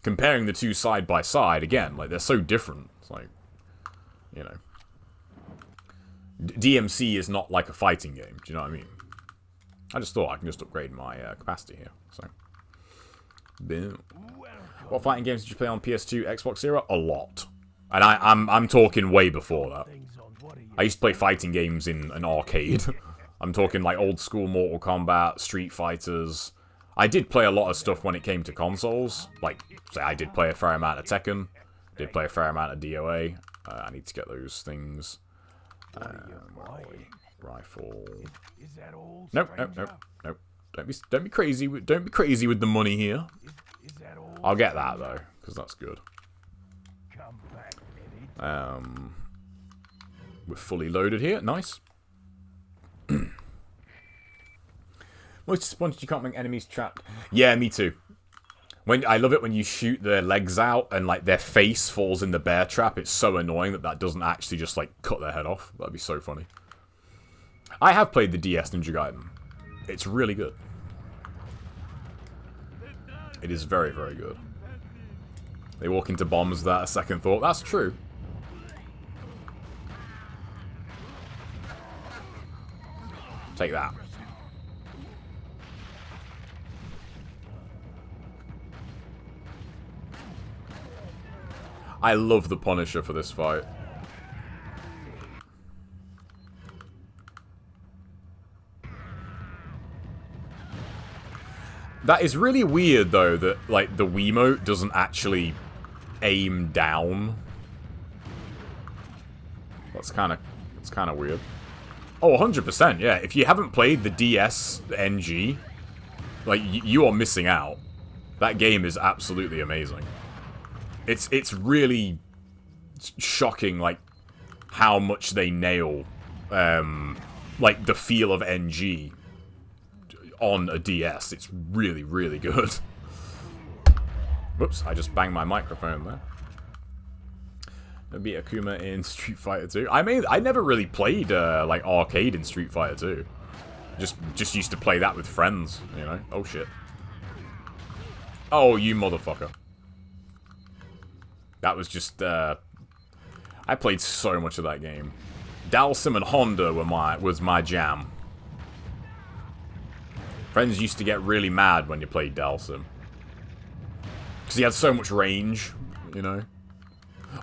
[SPEAKER 1] Comparing the two side by side, again, like, they're so different. It's like, you know. DMC is not like a fighting game, do you know what I mean? I just thought I can just upgrade my capacity here, so. Boom. What fighting games did you play on PS2, Xbox era? A lot. And I'm talking way before that. I used to play fighting games in an arcade. I'm talking like old school Mortal Kombat, Street Fighters. I did play a lot of stuff when it came to consoles. Like, say I did play a fair amount of Tekken. Did play a fair amount of DOA. I need to get those things. Rifle. Nope. Don't be crazy. Don't be crazy with the money here. I'll get that though, because that's good. We're fully loaded here. Nice. Most disappointed you can't make enemies trapped. Yeah, me too. I love it when you shoot their legs out and like their face falls in the bear trap. It's so annoying that doesn't actually just like cut their head off. That'd be so funny. I have played the DS Ninja Gaiden. It's really good. It is very, very good. They walk into bombs without a second thought. That's true. Take that. I love the Punisher for this fight. That is really weird, though, that, like, the Wiimote doesn't actually aim down. That's kind of weird. Oh, 100%, yeah. If you haven't played the DS NG, like, you are missing out. That game is absolutely amazing. It's really shocking, like, how much they nail, like, the feel of NG on a DS. It's really, really good. Whoops, I just banged my microphone there. There'd be Akuma in Street Fighter 2. I never really played, like, arcade in Street Fighter 2. Just used to play that with friends, you know? Oh, shit. Oh, you motherfucker. That was just, I played so much of that game. Dalsim and Honda was my jam. Friends used to get really mad when you played Dalsim. Because he had so much range, you know?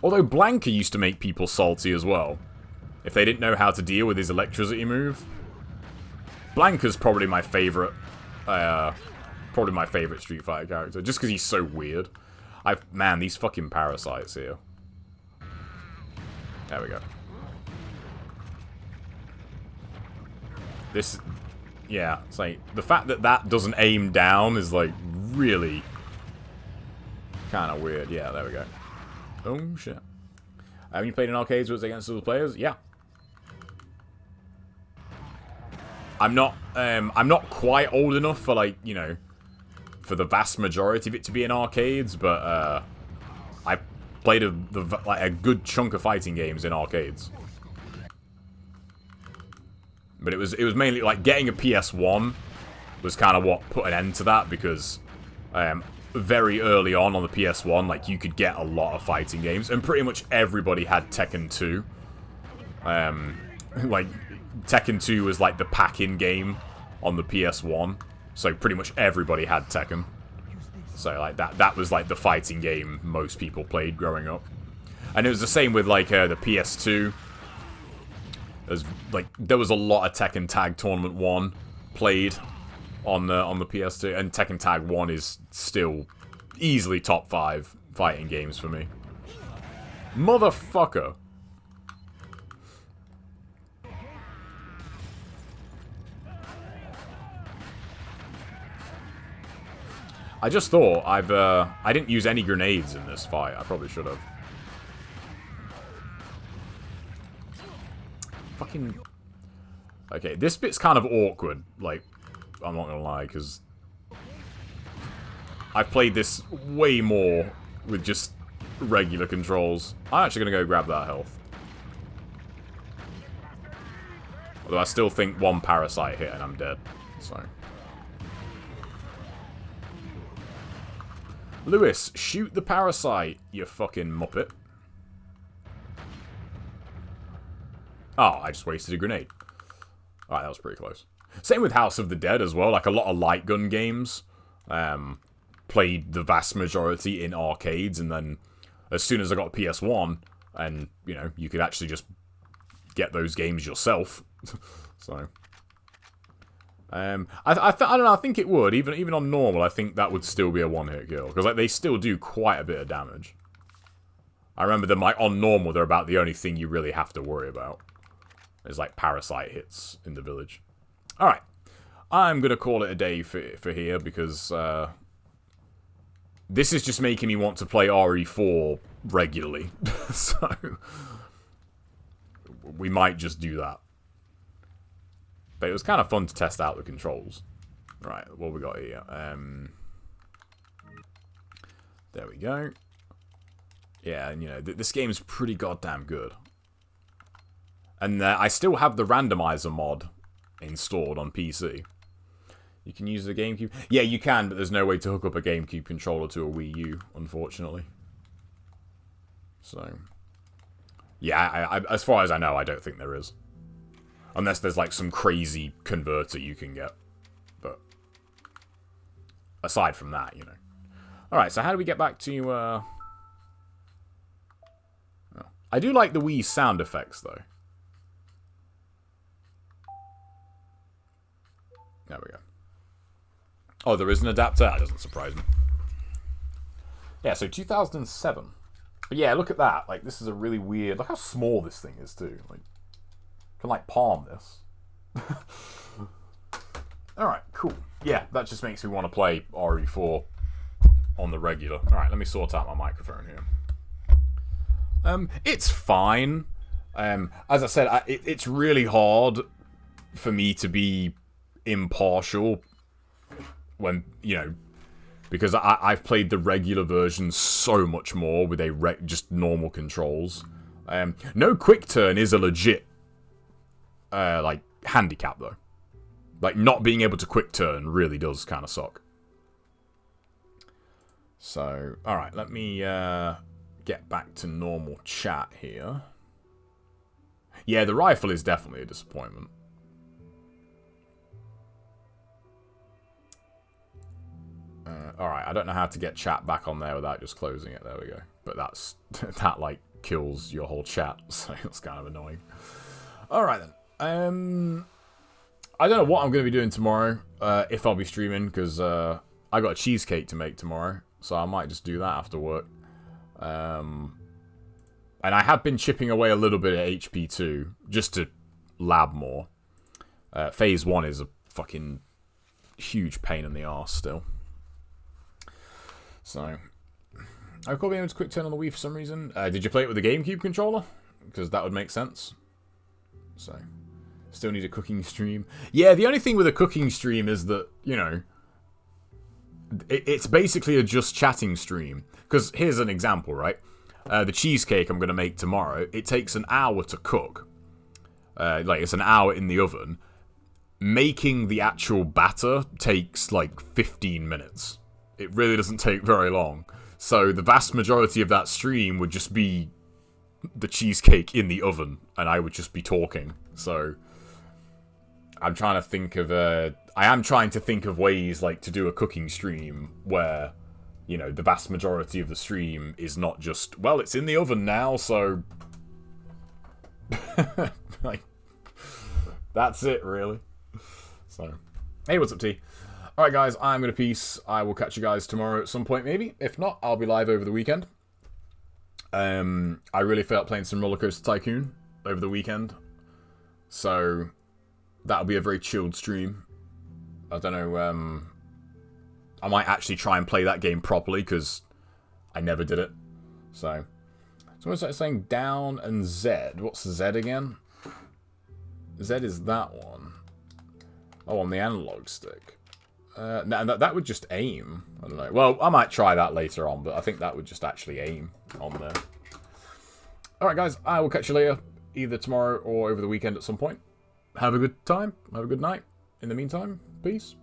[SPEAKER 1] Although Blanka used to make people salty as well. If they didn't know how to deal with his electricity move. Blanka's probably my favorite, Street Fighter character. Just because he's so weird. Man, these fucking parasites here. There we go. This... Yeah, it's like, the fact that doesn't aim down is, like, really kind of weird. Yeah, there we go. Oh, shit. Have you played in arcades where it's against other players? Yeah. I'm not quite old enough for, like, you know, for the vast majority of it to be in arcades, but, I played a good chunk of fighting games in arcades. But it was mainly, like, getting a PS1 was kind of what put an end to that, because very early on the PS1, like, you could get a lot of fighting games, and pretty much everybody had Tekken 2. Like, Tekken 2 was, like, the pack-in game on the PS1, so pretty much everybody had Tekken. So, like, that was, like, the fighting game most people played growing up. And it was the same with, like, the PS2. There was a lot of Tekken Tag Tournament 1 played on the PS2, and Tekken Tag 1 is still easily top 5 fighting games for me. Motherfucker. I just thought I didn't use any grenades in this fight. I probably should have. Fucking... Okay, this bit's kind of awkward, like, I'm not gonna lie, because I've played this way more with just regular controls. I'm actually gonna go grab that health. Although I still think one parasite hit and I'm dead. So. Lewis, shoot the parasite, you fucking muppet. Oh, I just wasted a grenade. Alright, that was pretty close. Same with House of the Dead as well. Like, a lot of light gun games played the vast majority in arcades, and then as soon as I got a PS1, and, you know, you could actually just get those games yourself. So... I don't know, I think it would. Even on normal, I think that would still be a one-hit kill. Because, like, they still do quite a bit of damage. I remember them, like, on normal, they're about the only thing you really have to worry about. Is, like, parasite hits in the village. Alright. I'm going to call it a day for here, because, this is just making me want to play RE4 regularly. So, we might just do that. But it was kind of fun to test out the controls. Right, what we got here? There we go. Yeah, and you know, this game's pretty goddamn good. And I still have the randomizer mod installed on PC. You can use the GameCube. Yeah, you can, but there's no way to hook up a GameCube controller to a Wii U, unfortunately. So, yeah, as far as I know, I don't think there is. Unless there's, like, some crazy converter you can get. But, aside from that, you know. Alright, so how do we get back to, Oh. I do like the Wii sound effects, though. There we go. Oh, there is an adapter? That doesn't surprise me. Yeah, so 2007. But yeah, look at that. Like, this is a really weird... Look how small this thing is, too. Like, can, like, palm this. Alright, cool. Yeah, that just makes me want to play RE4 on the regular. Alright, let me sort out my microphone here. It's fine. As I said, it's really hard for me to be impartial when, you know, because I've played the regular version so much more with just normal controls. No quick turn is a legit like, handicap, though. Like, not being able to quick turn really does kind of suck. So, alright, let me get back to normal chat here. Yeah, the rifle is definitely a disappointment. Alright, I don't know how to get chat back on there without just closing it. There we go. But that's... that, like, kills your whole chat, so it's kind of annoying. Alright, then. I don't know what I'm going to be doing tomorrow, if I'll be streaming, because I got a cheesecake to make tomorrow, so I might just do that after work. And I have been chipping away a little bit at HP too, just to lab more. Phase 1 is a fucking huge pain in the arse still. So, I recall being able to quick turn on the Wii for some reason. Did you play it with the GameCube controller? Because that would make sense. So, still need a cooking stream. Yeah, the only thing with a cooking stream is that, you know, it's basically a just chatting stream. Because here's an example, right? The cheesecake I'm going to make tomorrow, it takes an hour to cook. Like, it's an hour in the oven. Making the actual batter takes, like, 15 minutes. It really doesn't take very long. So the vast majority of that stream would just be the cheesecake in the oven, and I would just be talking. So I'm trying to think of I am trying to think of ways, like, to do a cooking stream where, you know, the vast majority of the stream is not just, well, it's in the oven now, so like, that's it, really. So, hey, what's up, T? Alright, guys, I'm going to peace. I will catch you guys tomorrow at some point, maybe. If not, I'll be live over the weekend. I really felt playing some Roller Coaster Tycoon over the weekend. So, that'll be a very chilled stream. I don't know, I might actually try and play that game properly, because I never did it. So, someone's saying down and Z. What's Z again? Z is that one. Oh, on the analog stick. That would just aim. I don't know. Well, I might try that later on, but I think that would just actually aim on there. Alright, guys. I will catch you later. Either tomorrow or over the weekend at some point. have a good time. Have a good night. In the meantime, peace.